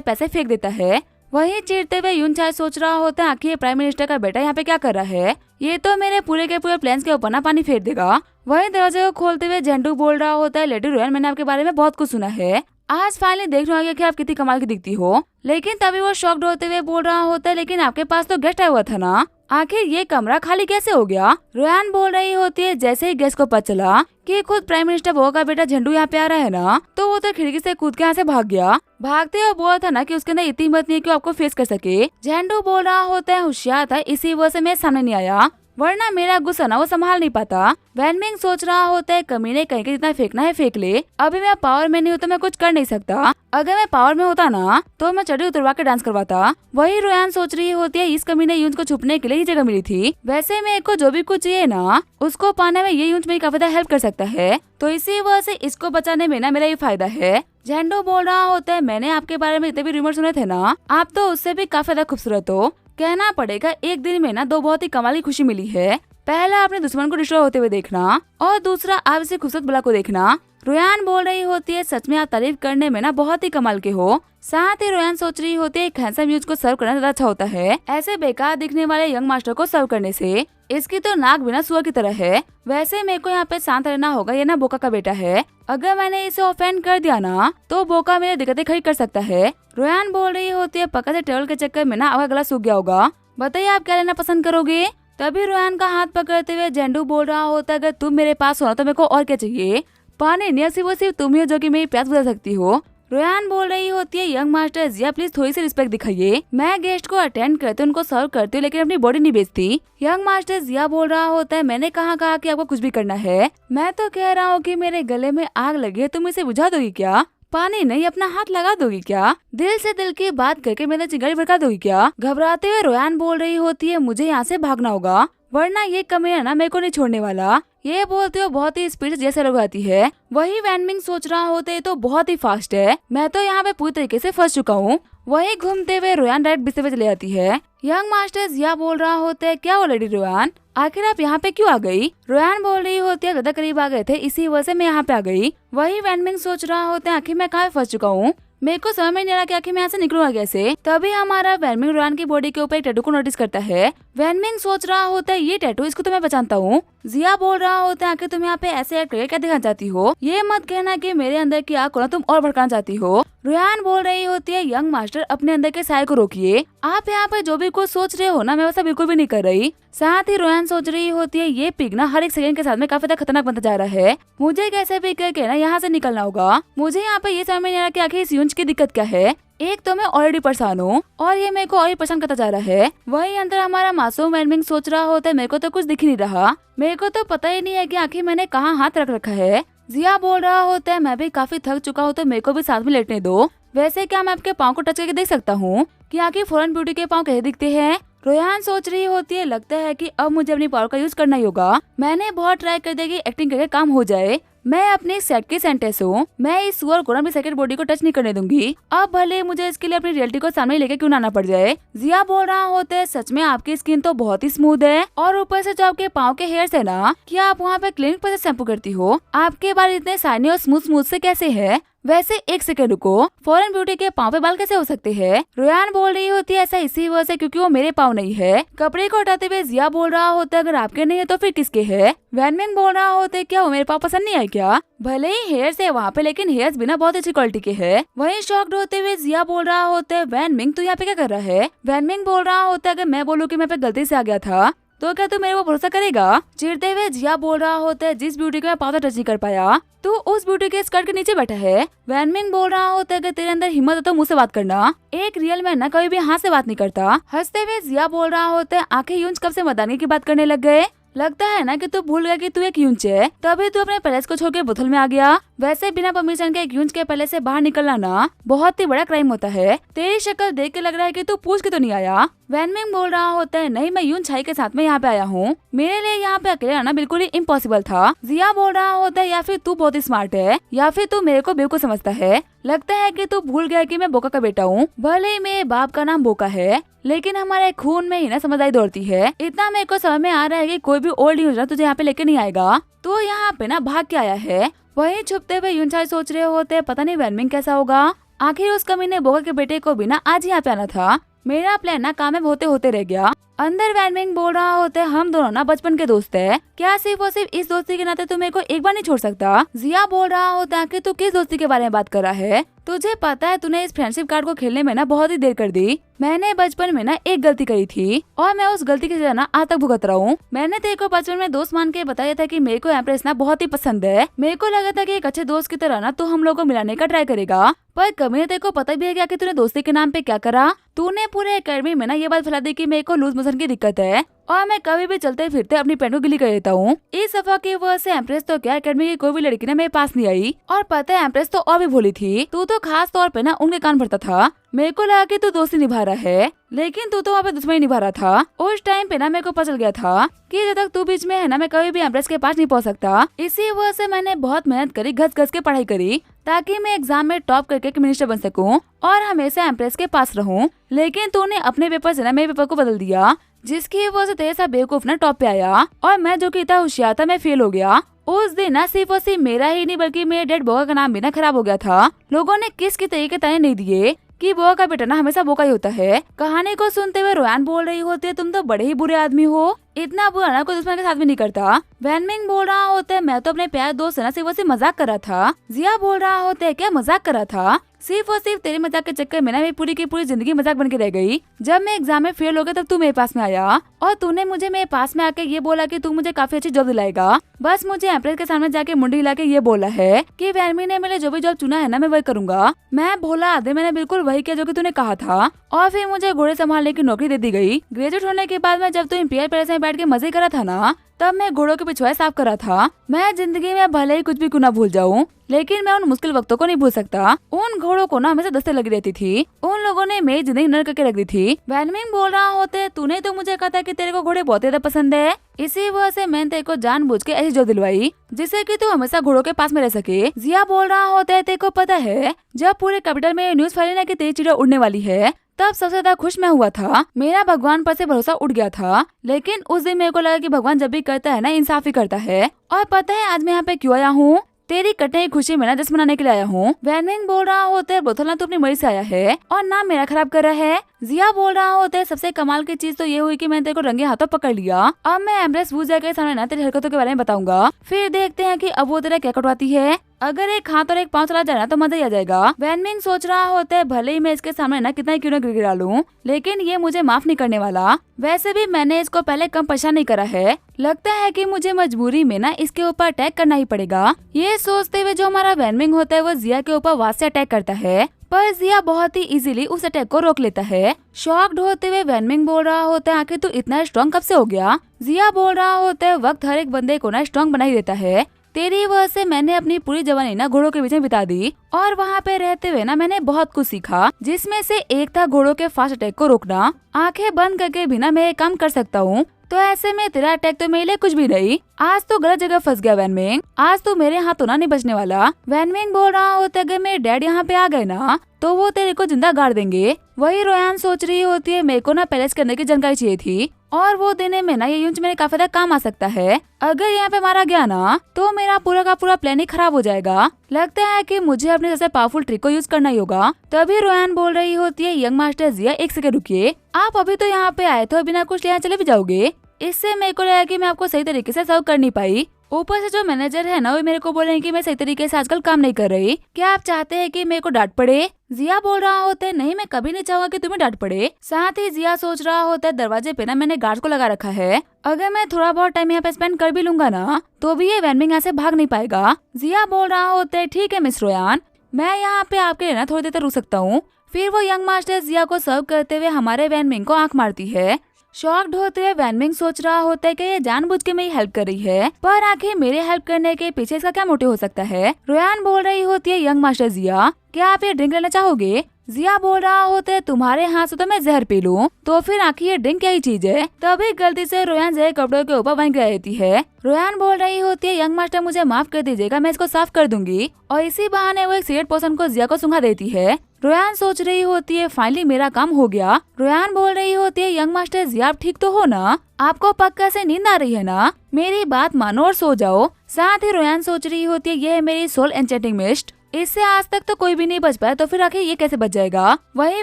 पैसे फेंक देता है। वहीं चिढ़ते हुए यून चाय सोच रहा होता है, आखिर प्राइम मिनिस्टर का बेटा यहाँ पे क्या कर रहा है, ये तो मेरे पूरे के पूरे प्लान्स के ऊपर ना पानी फेर देगा। वहीं दरवाजे को खोलते हुए जेंडू बोल रहा होता है, लेडी रोयन मैंने आपके बारे में बहुत कुछ सुना है, आज फाइनली देख रहा कि आप कितनी कमाल की दिखती हो। लेकिन तभी वो शॉक्ड होते हुए बोल रहा होता है, लेकिन आपके पास तो गेस्ट आया हुआ था ना, आखिर ये कमरा खाली कैसे हो गया? रोयान बोल रही होती है, जैसे ही गेस्ट को पता चला कि खुद प्राइम मिनिस्टर बो का बेटा झंडू यहाँ पे आ रहा है ना, तो वो तो खिड़की से कूद के यहाँ से भाग गया। भागते हुए बोला था ना कि उसके अंदर इतनी हिम्मत नहीं कि वो आपको फेस कर सके। झंडू बोल रहा होता है, होशियार था इसी वजह से मैं सामने नहीं आया, वरना मेरा गुस्सा ना वो संभाल नहीं पाता। वैनमिंग सोच रहा होता है, कमीने कहीं के जितना फेंकना है फेंक ले, अभी मैं पावर में नहीं हूँ तो मैं कुछ कर नहीं सकता, अगर मैं पावर में होता ना तो मैं चड्डी उतरवा के डांस करवाता। वही रोयान सोच रही होती है, इस कमीने यूंज को छुपने के लिए ही जगह मिली थी, वैसे मेरे को जो भी कुछ चाहिए ना उसको पाने में ये यूंज मेरी काफी ज्यादा हेल्प कर सकता है, तो इसी वजह से इसको बचाने में ना मेरा ये फायदा है। झंडू बोल रहा होता है, मैंने आपके बारे में इतने भी रूमर सुने थे ना, आप तो उससे भी काफी ज्यादा खूबसूरत हो। कहना पड़ेगा एक दिन में ना 2 बहुत ही कमाल की खुशी मिली है, पहला अपने दुश्मन को डिस्ट्रॉय होते हुए देखना और दूसरा आप इसे खूबसूरत बला को देखना। रोयान बोल रही होती है, सच में आप तारीफ करने में ना बहुत ही कमाल के हो। साथ ही रोयान सोच रही होती है, हैंडसम यूज को सर्व करना ज्यादा अच्छा होता है ऐसे बेकार दिखने वाले यंग मास्टर को सर्व करने से। इसकी तो नाक बिना सुअर की तरह है। वैसे मेरे को यहाँ पे शांत रहना होगा, ये ना बोका का बेटा है, अगर मैंने इसे ऑफेंड कर दिया ना तो बोका मेरी दिक्कतें खड़ी कर सकता है। रोयान बोल रही होती है, पक्का से ट्रेवल के चक्कर में ना आपका गला सूख गया होगा, बताइए आप क्या लेना पसंद करोगे? तभी रोयान का हाथ पकड़ते हुए झंडू बोल रहा होता है, अगर तुम मेरे पास हो ना तो मेरे को और क्या चाहिए, पानी नहीं सिर्फ तुम ही हो जो कि मेरी प्यास बुझा सकती हो। रोयान बोल रही होती है, यंग मास्टर जिया प्लीज थोड़ी सी रिस्पेक्ट दिखाइए, मैं गेस्ट को अटेंड करते उनको सर्व करती हूँ लेकिन अपनी बॉडी नहीं बेचती। यंग मास्टर जिया बोल रहा होता है, मैंने कहा कि आपको कुछ भी करना है, मैं तो कह रहा हूँ कि मेरे गले में आग लगी है, तुम इसे बुझा दोगी क्या? पानी नहीं अपना हाथ लगा दोगी क्या? दिल से दिल की बात करके मेरे चिंगारी भड़का दोगी क्या? घबराते हुए रोयान बोल रही होती है, मुझे यहाँ से भागना होगा वरना ये कमीना ना मेरे को नहीं छोड़ने वाला। ये बोलते हुए बहुत ही स्पीड जैसे लगाती है। वही वैनमिंग सोच रहा होते है तो बहुत ही फास्ट है, मैं तो यहाँ पे पूरी तरीके से फंस चुका हूँ। वही घूमते हुए रोयान डायरेक्ट बिस्तर पे चले जाती है। यंग मास्टर जिया बोल रहा होता है, क्या हो लेडी रोयान, आखिर आप यहाँ पे क्यों आ गई? रोयान बोल रही होती है, ज्यादा करीब आ गए थे इसी वजह से मैं यहाँ पे आ गई। वही वैनमिंग सोच रहा होता है, आखिर मैं कहाँ फंस चुका हूँ, मेरे को समझ में नहीं आ रहा कि आखिर मैं यहाँ से निकलूंगा कैसे। तभी हमारा वैनमिंग रोयान की बॉडी के ऊपर एक टैटू को नोटिस करता है। वैनमिंग सोच रहा होता है, ये टैटू इसको तो मैं पहचानता हूँ। जिया बोल रहा होता है, आखिर तुम यहाँ पे ऐसे एक्ट करके क्या दिखाना चाहती हो, ये मत कहना कि मेरे अंदर की आग को ना तुम और भड़काना चाहती हो। रोयान बोल रही होती है, यंग मास्टर अपने अंदर के साय को रोकिए, आप यहाँ पे जो भी कुछ सोच रहे हो ना मैं वैसा बिल्कुल भी नहीं कर रही। साथ ही रोयान सोच रही होती है, ये पिग ना हर एक सेकंड के साथ में काफी ज्यादा खतरनाक बनता जा रहा है, मुझे कैसे भी करके ना यहाँ से निकलना होगा। मुझे यहाँ पे ये समझ में नहीं आ रहा कि आखिर इस यूंज की दिक्कत क्या है, एक तो मैं ऑलरेडी परेशान हूँ और ये मेरे को और ही परेशान करता जा रहा है। वही अंदर हमारा मासूम वैनमिंग सोच रहा होता है, मेरे को तो कुछ दिख ही नहीं रहा, मेरे को तो पता ही नहीं है कि आखिर मैंने कहाँ हाथ रख रखा है। जिया बोल रहा होता है, मैं भी काफी थक चुका हूँ तो मेरे को भी साथ में लेटने दो, वैसे क्या मैं आपके पाँव को टच करके देख सकता हूँ कि आखिर फॉरेन ब्यूटी के पाँव कैसे दिखते हैं? रोयान सोच रही होती है, लगता है कि अब मुझे अपनी पावर का यूज करना ही होगा, मैंने बहुत ट्राई कर दिया कि एक्टिंग करके काम हो जाए, मैं अपने सेट की सेंटेंस हूँ, मैं इस सुअर को अपनी सेकंड बॉडी को टच नहीं करने दूंगी, अब भले मुझे इसके लिए अपनी रियलिटी को सामने लेके क्यों ना आना पड़ जाए। जिया बोल रहा होता है, सच में आपकी स्किन तो बहुत ही स्मूथ है और ऊपर से जो आपके पाँव के हेयर्स है ना, क्या आप वहाँ पे क्लिनिक पर से शैम्पू करती हो, आपके बाल इतने शाइनी और स्मूथ स्मूथ से कैसे है? वैसे एक सेकंड रुको, फॉरेन ब्यूटी के पाँव पे बाल कैसे हो सकते हैं? रोयान बोल रही होती है, ऐसा इसी वजह से क्योंकि वो मेरे पाँव नहीं है। कपड़े को हटाते हुए जिया बोल रहा होता है, अगर आपके नहीं है तो फिर किसके है? वैनमिंग बोल रहा होता है, क्या वो मेरे पाँव पसंद नहीं आए क्या? भले ही हेयर्स है वहाँ पे लेकिन हेयर्स बिना बहुत अच्छी क्वालिटी के है। वहीं शॉक्ड होते हुए जिया बोल रहा होता है, वैनमिंग तू यहाँ पे क्या कर रहा है? वैनमिंग बोल रहा होता है, अगर मैं बोलूँ कि मैं पे गलती से आ गया था तो क्या तू मेरे को भरोसा करेगा? चिढ़ते हुए जिया बोल रहा होता है, जिस ब्यूटी को मैं पाँव टच नहीं कर पाया तू उस ब्यूटी के स्कर्ट के नीचे बैठा है। वैनमिंग बोल रहा होता है कि तेरे अंदर हिम्मत है तो मुझसे बात करना। एक रियल मैन ना कभी भी हाथ से बात नहीं करता। हंसते हुए जिया बोल रहा होता है, आंखें यूंच कब से मदानी की बात करने लग गए? लगता है ना कि तू भूल गया कि तू एक यूंच है, तभी तू अपने पैलेस को छोड़ के बोतल में आ गया। वैसे बिना परमिशन के एक यूंच के पैलेस से बाहर निकलना ना बहुत ही बड़ा क्राइम होता है। तेरी शक्ल देख के लग रहा है कि तू पूछ के तो नहीं आया। वैनमिंग बोल रहा होता है, नहीं मैं यूंच छाई के साथ में यहाँ पे आया हूँ, मेरे लिए यहाँ पे अकेले आना बिल्कुल ही इम्पॉसिबल था। जिया बोल रहा होता है, या फिर तू बहुत ही स्मार्ट है या फिर तू मेरे को बेवकूफ समझता है। लगता है कि तू भूल गया कि मैं बोका का बेटा हूँ। भले ही मेरे बाप का नाम बोका है, लेकिन हमारे खून में ही ना समझदारी दौड़ती है। इतना मेरे को समझ में आ रहा है कि कोई भी ओल्ड यूज तुझे यहाँ पे लेके नहीं आएगा। तो यहाँ पे ना भाग के आया है। वही छुपते हुए यूंचाई सोच रहे होते, पता नहीं वैनमिंग कैसा होगा। आखिर उस कमीने बोका के बेटे को भी ना आज यहाँ पे आना था। मेरा प्लान ना कामयाब होते होते रह गया। अंदर वैनमिंग बोल रहा होता है, हम दोनों ना बचपन के दोस्त है, क्या सिर्फ और सिर्फ इस दोस्ती के नाते तू मेरे को एक बार नहीं छोड़ सकता? जिया बोल रहा होता है कि तू किस दोस्ती के बारे में बात कर रहा है? तुझे पता है तूने इस फ्रेंडशिप कार्ड को खेलने में ना बहुत ही देर कर दी। मैंने बचपन में ना एक गलती करी थी और मैं उस गलती की सजा ना आज तक भुगत रहा हूँ। मैंने तेरे को बचपन में दोस्त मान के बताया था कि मेरे को एम्प्रेस ना बहुत ही पसंद है। मेरे को लगा था कि एक अच्छे दोस्त की तरह ना तू हम लोगों को मिलाने का ट्राई करेगा, पर कभी तेरे को पता भी है क्या कि तूने दोस्ती के नाम पे क्या करा? तूने पूरे एकेडमी में ना ये बात फैला दी कि मेरे को लूज मोशन की दिक्कत है और मैं कभी भी चलते फिरते अपनी पैंट को गिली कर देता हूँ। इस सफा की वजह से एम्प्रेस तो क्या एकेडमी की कोई भी लड़की ना मेरे पास नहीं आई। और पता है एम्प्रेस तो और भी भोली थी। तू तो खास तौर पे ना उनके कान भरता था। मेरे को लगा कि तू दोस्ती निभा रहा है, लेकिन तू तो वहाँ पे दुश्मनी निभा रहा था। उस टाइम पे ना मेरे को पता चल गया था कि जब तक तू बीच में है ना मैं कभी भी एम्प्रेस के पास नहीं पहुँच सकता। इसी वजह से मैंने बहुत मेहनत करी, घस घस के पढ़ाई करी, ताकि मैं एग्जाम में टॉप करके मिनिस्टर बन सकूं और हमेशा एम्प्रेस के पास रहूं। लेकिन तूने अपने पेपर से ना मेरे पेपर को बदल दिया, जिसकी वजह से तेरे साथ बेवकूफ ना टॉप पे आया और मैं जो कि इतना होशियार था मैं फेल हो गया। उस दिन ना सिर्फ और सिर्फ मेरा ही नहीं बल्कि मेरे डेड बोका का नाम भी ना खराब हो गया था। लोगों ने किस की तरीके ताने नहीं दिए कि बोका का बेटा ना हमेशा बोका ही होता है। कहानी को सुनते हुए रोयान बोल रही होती है, तुम तो बड़े ही बुरे आदमी हो, इतना बुरा ना कोई दुश्मन के साथ भी नहीं करता। वैनमिंग बोल रहा होता है, मैं तो अपने प्यारे दोस्त से ना सिर्फ और सिर्फ मजाक कर रहा था। जिया बोल रहा होता है, क्या मजाक कर रहा था? सिर्फ और सिर्फ तेरे मजाक के चक्कर में ना मेरी पूरी की पूरी जिंदगी मजाक बन के रह गई। जब मैं एग्जाम में फेल हो गया तब तू मेरे पास में आया और तूने मुझे मेरे पास में आके ये बोला कि तू मुझे काफी अच्छी जॉब दिलाएगा। बस मुझे एम्प्रेस के सामने जाके मुंडी हिला के ये बोला है कि वैनमी ने मेरे जो भी जॉब चुना है ना मैं वही करूंगा। मैं भोला आदमी, मैंने बिल्कुल वही किया जो कि तूने कहा था और फिर मुझे घोड़े संभालने की नौकरी दे दी गई। ग्रेजुएट होने के बाद में जब तू इंपीरियल पैलेस में बैठ के मजे करा था ना, तब मैं घोड़ों के पिछवाड़े साफ करा था। मैं जिंदगी में भले ही कुछ भी क्यों ना भूल जाऊं, लेकिन मैं उन मुश्किल वक्तों को नहीं भूल सकता। उन घोड़ों को ना हमेशा दस्ते लगी रहती थी। उन लोगों ने मेरी जिंदगी नर्क करके रख दी थी। वैनमिंग बोल रहा होते, तूने तो मुझे कहा था कि तेरे को घोड़े बहुत ज्यादा पसंद है, इसी वजह से मैंने तेरे को जानबूझ के ऐसी जॉब दिलवाई जिससे कि तू हमेशा घोड़ों के पास में रह सके। जिया बोल रहा होता है, तेरे को पता है जब पूरे कैपिटल में न्यूज फैली ना कि तेरी चिड़िया उड़ने वाली है, तब सबसे ज्यादा खुश मैं हुआ था। मेरा भगवान पर से भरोसा उठ गया था। लेकिन उस दिन मेरे को लगा कि भगवान जब भी करता है ना इंसाफ ही करता है। और पता है आज मैं यहाँ पे क्यों आया हूँ? तेरी कटने की खुशी में ना जश्न मनाने के लिए आया हूँ। वैनमिंग बोल रहा होता है, बोतल ना तू अपनी मर्जी से आया है और नाम मेरा खराब कर रहा है। जिया बोल रहा होता है, सबसे कमाल की चीज तो ये हुई कि मैंने तेरे को रंगे हाथों पकड़ लिया। अब मैं एम्प्रेस वूजा के सामने ना तेरी हरकतों के बारे में बताऊंगा, फिर देखते हैं कि अब वो तेरा क्या कटवाती है। अगर एक हाथ और एक पाँव चला जाए ना तो मजा ही आ जाएगा। वैनमिंग सोच रहा होता है, भले ही मैं इसके सामने ना कितना क्यों ना गिरा लूं, लेकिन ये मुझे माफ नहीं करने वाला। वैसे भी मैंने इसको पहले कम परेशान नहीं करा है, लगता है कि मुझे मजबूरी में ना इसके ऊपर अटैक करना ही पड़ेगा। ये सोचते हुए जो हमारा वैनमिंग होता है वो जिया के ऊपर वार से अटैक करता है, पर जिया बहुत ही इजीली उस अटैक को रोक लेता है। शॉक्ड होते हुए वैनमिंग बोल रहा होता है, आखिर तू इतना स्ट्रॉन्ग कब से हो गया? जिया बोल रहा होता है, वक्त हर एक बंदे को ना स्ट्रॉन्ग बना ही देता है। तेरी वजह से मैंने अपनी पूरी जवानी ना घोड़ों के बीच में बिता दी और वहाँ पे रहते हुए ना मैंने बहुत कुछ सीखा, जिसमें से एक था घोड़ों के फास्ट अटैक को रोकना। आंखें बंद करके भी ना मैं ये काम कर सकता हूँ, तो ऐसे में तेरा अटैक तो मेरे लिए कुछ भी नहीं। आज तो गलत जगह फंस गया वैनमिंग, आज तो मेरे हाथों ना नहीं बचने वाला। वैनमिंग बोल रहा होता है, अगर मेरे डैड यहाँ पे आ गए ना तो वो तेरे को जिंदा गाड़ देंगे। वही रोयान सोच रही होती है, मेरे को ना पैलेस के अंदर की जानकारी चाहिए थी और वो देने में ना ये यूंच मेरे काफी ज्यादा काम आ सकता है। अगर यहाँ पे मारा गया ना तो मेरा पूरा का पूरा प्लान ही खराब हो जाएगा। लगता है कि मुझे अपने सबसे पावरफुल ट्रिक को यूज करना ही होगा। तभी रोयान बोल रही होती है, यंग मास्टर जिया एक सेकंड रुकिए, आप अभी तो यहाँ पे आए तो बिना कुछ यहाँ चले भी जाओगे? इससे मेरे को लगा कि मैं आपको सही तरीके से सर्व कर नहीं पाई। ऊपर से जो मैनेजर है ना वो मेरे को बोल रहे हैं कि मैं सही तरीके से आजकल काम नहीं कर रही। क्या आप चाहते हैं कि मेरे को डांट पड़े? जिया बोल रहा होता है नहीं मैं कभी नहीं चाहूंगा कि तुम्हें डांट पड़े। साथ ही जिया सोच रहा होता है दरवाजे पे ना मैंने गार्ड को लगा रखा है, अगर मैं थोड़ा बहुत टाइम यहाँ पे स्पेंड कर भी लूंगा ना तो भी ये वैनमिंग यहाँ से भाग नहीं पाएगा। जिया बोल रहा होता है ठीक है मिस रोयान, मैं यहाँ पे आपके लिए ना थोड़ी देर तक रुक सकता हूँ। फिर वो यंग मास्टर जिया को सर्व करते हुए हमारे वैनमिंग को आंख मारती है। शॉक्ड होते हुए वैनमिंग सोच रहा होता है कि ये जानबूझ के मेरी हेल्प कर रही है, पर आखिर मेरे हेल्प करने के पीछे इसका क्या मोटिव हो सकता है। रोयान बोल रही होती है यंग मास्टर जिया क्या आप ये ड्रिंक लेना चाहोगे? जिया बोल रहा होता है तुम्हारे हाथ से तो मैं जहर पी लूं, तो फिर आखिर ये ड्रिंक क्या ही चीज है। तभी गलती से रोयान जहर कपड़ों के ऊपर बन रहती है। रोयान बोल रही होती है यंग मास्टर मुझे माफ कर दीजिएगा, मैं इसको साफ कर दूंगी, और इसी बहाने वो एक सिगरेट पोर्शन को जिया को सुंघा देती है। रोयान सोच रही होती है फाइनली मेरा काम हो गया। रोयान बोल रही होती है यंग मास्टर जिया आप ठीक तो हो ना, आपको पक्का से नींद आ रही है ना, मेरी बात मानो और सो जाओ। साथ ही रोयान सोच रही होती है ये है मेरी सोल एन्चेंटिंग मिस्ट, इससे आज तक तो कोई भी नहीं बच पाया, तो फिर आखिर ये कैसे बच जाएगा। वही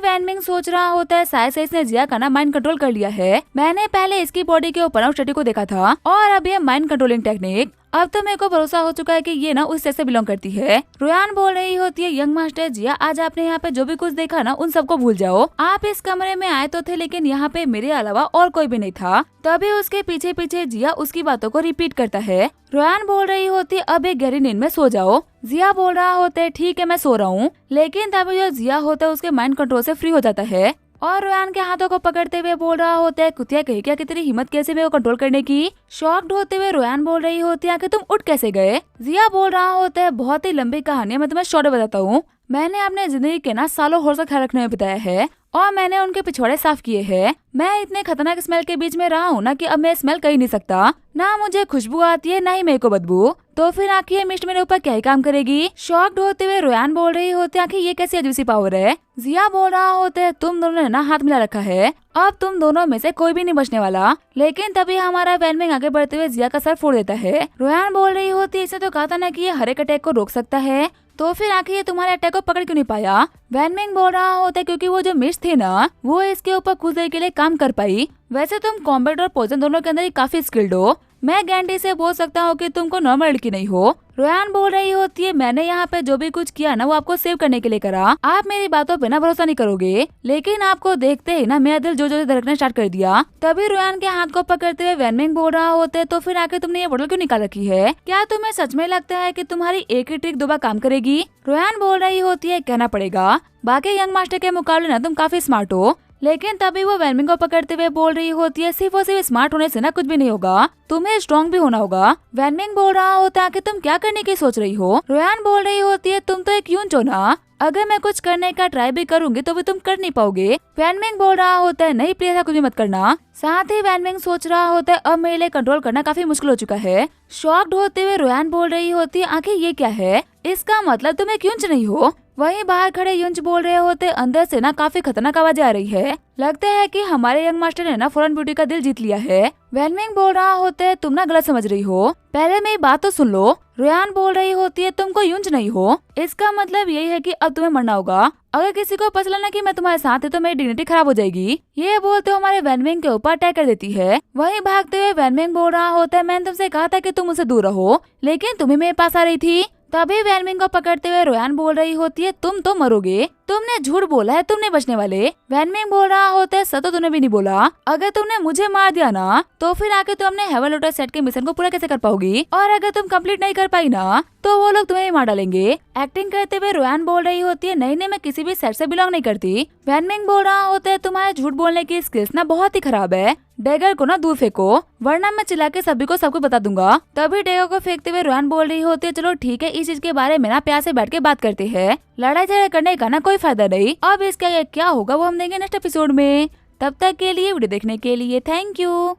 वैनमिंग सोच रहा होता है शायद से इसने जिया का ना माइंड कंट्रोल कर लिया है, मैंने पहले इसकी बॉडी के ऊपर स्टडी को देखा था और अब ये माइंड कंट्रोलिंग टेक्निक, अब तो मेरे को भरोसा हो चुका है कि ये ना उस सेक्स से बिलोंग करती है। रोयान बोल रही होती है यंग मास्टर जिया आज आपने यहाँ पे जो भी कुछ देखा ना उन सबको भूल जाओ, आप इस कमरे में आए तो थे लेकिन यहाँ पे मेरे अलावा और कोई भी नहीं था। तभी उसके पीछे पीछे जिया उसकी बातों को रिपीट करता है। रोयान बोल रही होती है अब एक गहरी नींद में सो जाओ। जिया बोल रहा होता है ठीक है मैं सो रहा हूँ, लेकिन तभी जो जिया होता है उसके माइंड कंट्रोल से फ्री हो जाता है और रोयान के हाथों को पकड़ते हुए बोल रहा होता है कुतिया कही क्या कि तेरी हिम्मत कैसे मेरे को कंट्रोल करने की। शॉक्ड होते हुए रोयान बोल रही होती है कि तुम उठ कैसे गए। जिया बोल रहा होता है बहुत ही लंबी कहानी है, मैं तुम्हें शॉर्ट बताता हूँ। मैंने अपने जिंदगी के ना सालों होश का ख्याल रखने में बिताया है और मैंने उनके पिछवाड़े साफ किए हैं। मैं इतने खतरनाक स्मेल के बीच में रहा हूँ ना कि अब मैं स्मेल कर ही नहीं सकता, ना मुझे खुशबू आती है ना ही मेरे को बदबू, तो फिर आखिर ये मिस्ट मेरे ऊपर क्या ही काम करेगी। शॉक्ड होते हुए रोयान बोल रही होती है आखिर ये कैसी अजीब सी पावर है। जिया बोल रहा होता है तुम दोनों ने ना हाथ मिला रखा है, अब तुम दोनों में से कोई भी नहीं बचने वाला। लेकिन तभी हमारा वैनमिंग आगे बढ़ते हुए जिया का सर फोड़ देता है। रोयान बोल रही होती है इसने तो कहा था ना कि ये हर एक अटैक को रोक सकता है, तो फिर आखिर ये तुम्हारे अटैक को पकड़ क्यों नहीं पाया। वैनमिंग बोल रहा होता है क्योंकि वो जो मिस्ट थी ना वो इसके ऊपर कुछ देर के लिए काम कर पाई। वैसे तुम कॉम्बैट और पोजन दोनों के अंदर ही काफी स्किल्ड हो, मैं गारंटी से बोल सकता हूँ कि तुमको नॉर्मल लड़की नहीं हो। रोयान बोल रही होती है मैंने यहाँ पे जो भी कुछ किया ना वो आपको सेव करने के लिए करा, आप मेरी बातों पे ना भरोसा नहीं करोगे, लेकिन आपको देखते ही ना मेरा दिल जो जो धड़कना स्टार्ट कर दिया। तभी रोयान के हाथ को पकड़ते हुए वैनमिंग बोल रहा होते तो फिर आके तुमने ये बोतल क्यों निकाल रखी है, क्या तुम्हें सच में लगता है कि तुम्हारी एक ही ट्रिक 2 बार काम करेगी। रोयान बोल रही होती है कहना पड़ेगा बाकी यंग मास्टर के मुकाबले ना तुम काफी स्मार्ट हो, लेकिन तभी वो वैनमिंग को पकड़ते हुए बोल रही होती है सिर्फ और सिर्फ स्मार्ट होने से ना कुछ भी नहीं होगा, तुम्हें स्ट्रॉन्ग भी होना होगा। वैनमिंग बोल रहा होता है कि तुम क्या करने की सोच रही हो। रोयान बोल रही होती है तुम तो एक यून हो ना, अगर मैं कुछ करने का ट्राई भी करूंगी तो भी तुम कर नहीं पाओगे। वैनमिंग बोल रहा होता है नहीं प्लीज ऐसा कुछ भी मत करना। साथ ही वैनमिंग सोच रहा होता है अब मेरे लिए कंट्रोल करना काफी मुश्किल हो चुका है। शॉक्ड होते हुए रोयान बोल रही होती है आखिर ये क्या है, इसका मतलब तुम एक यूंच नहीं हो। वहीं बाहर खड़े यूंच बोल रहे होते अंदर से ना काफी खतरनाक आवाज आ रही है, लगता है कि हमारे यंग मास्टर ने ना फौरन ब्यूटी का दिल जीत लिया है। वैनमिंग बोल रहा होता है तुम ना गलत समझ रही हो, पहले मेरी बात तो सुन लो। रोयान बोल रही होती है तुम कोई यूंच नहीं हो, इसका मतलब यही है कि अब तुम्हें मरना होगा, अगर किसी को पता चला ना कि मैं तुम्हारे साथ है तो मेरी डिग्निटी खराब हो जाएगी। ये बोलते हुए हमारे वैनमिंग के ऊपर अटैक कर देती है। वहीं भागते हुए वैनमिंग बोल रहा होता है मैंने तुमसे कहा था कि तुम मुझसे दूर रहो, लेकिन तुम ही मेरे पास आ रही थी। तभी वैनमिंग को पकड़ते हुए रोयान बोल रही होती है तुम तो मरोगे, तुमने झूठ बोला है, तुम नहीं बचने वाले। वैनमिंग बोल रहा होता है सच तो तुमने भी नहीं बोला, अगर तुमने मुझे मार दिया ना तो फिर आके तुम अपने हेवन लोटस सेट के मिशन को पूरा कैसे कर पाओगी, और अगर तुम कंप्लीट नहीं कर पाई ना तो वो लोग तुम्हें ही मार डालेंगे। एक्टिंग करते हुए रोयान बोल रही होती है नहीं नहीं मैं किसी भी सेट से बिलोंग नहीं करती। वैनमिंग बोल रहा होता है तुम्हारे झूठ बोलने की स्किल्स ना बहुत ही खराब है, डेगर को ना दूर फेंको वरना मैं चिल्ला के सभी को सब कुछ बता दूंगा। तभी डेगर को फेंकते हुए रोयान बोल रही होती है चलो ठीक है इस चीज के बारे में ना प्यार से बैठ के बात करते हैं, लड़ाई झगड़ा करने का ना कोई फायदा नहीं। अब इसका क्या होगा वो हम देंगे नेक्स्ट एपिसोड में, तब तक के लिए वीडियो देखने के लिए थैंक यू।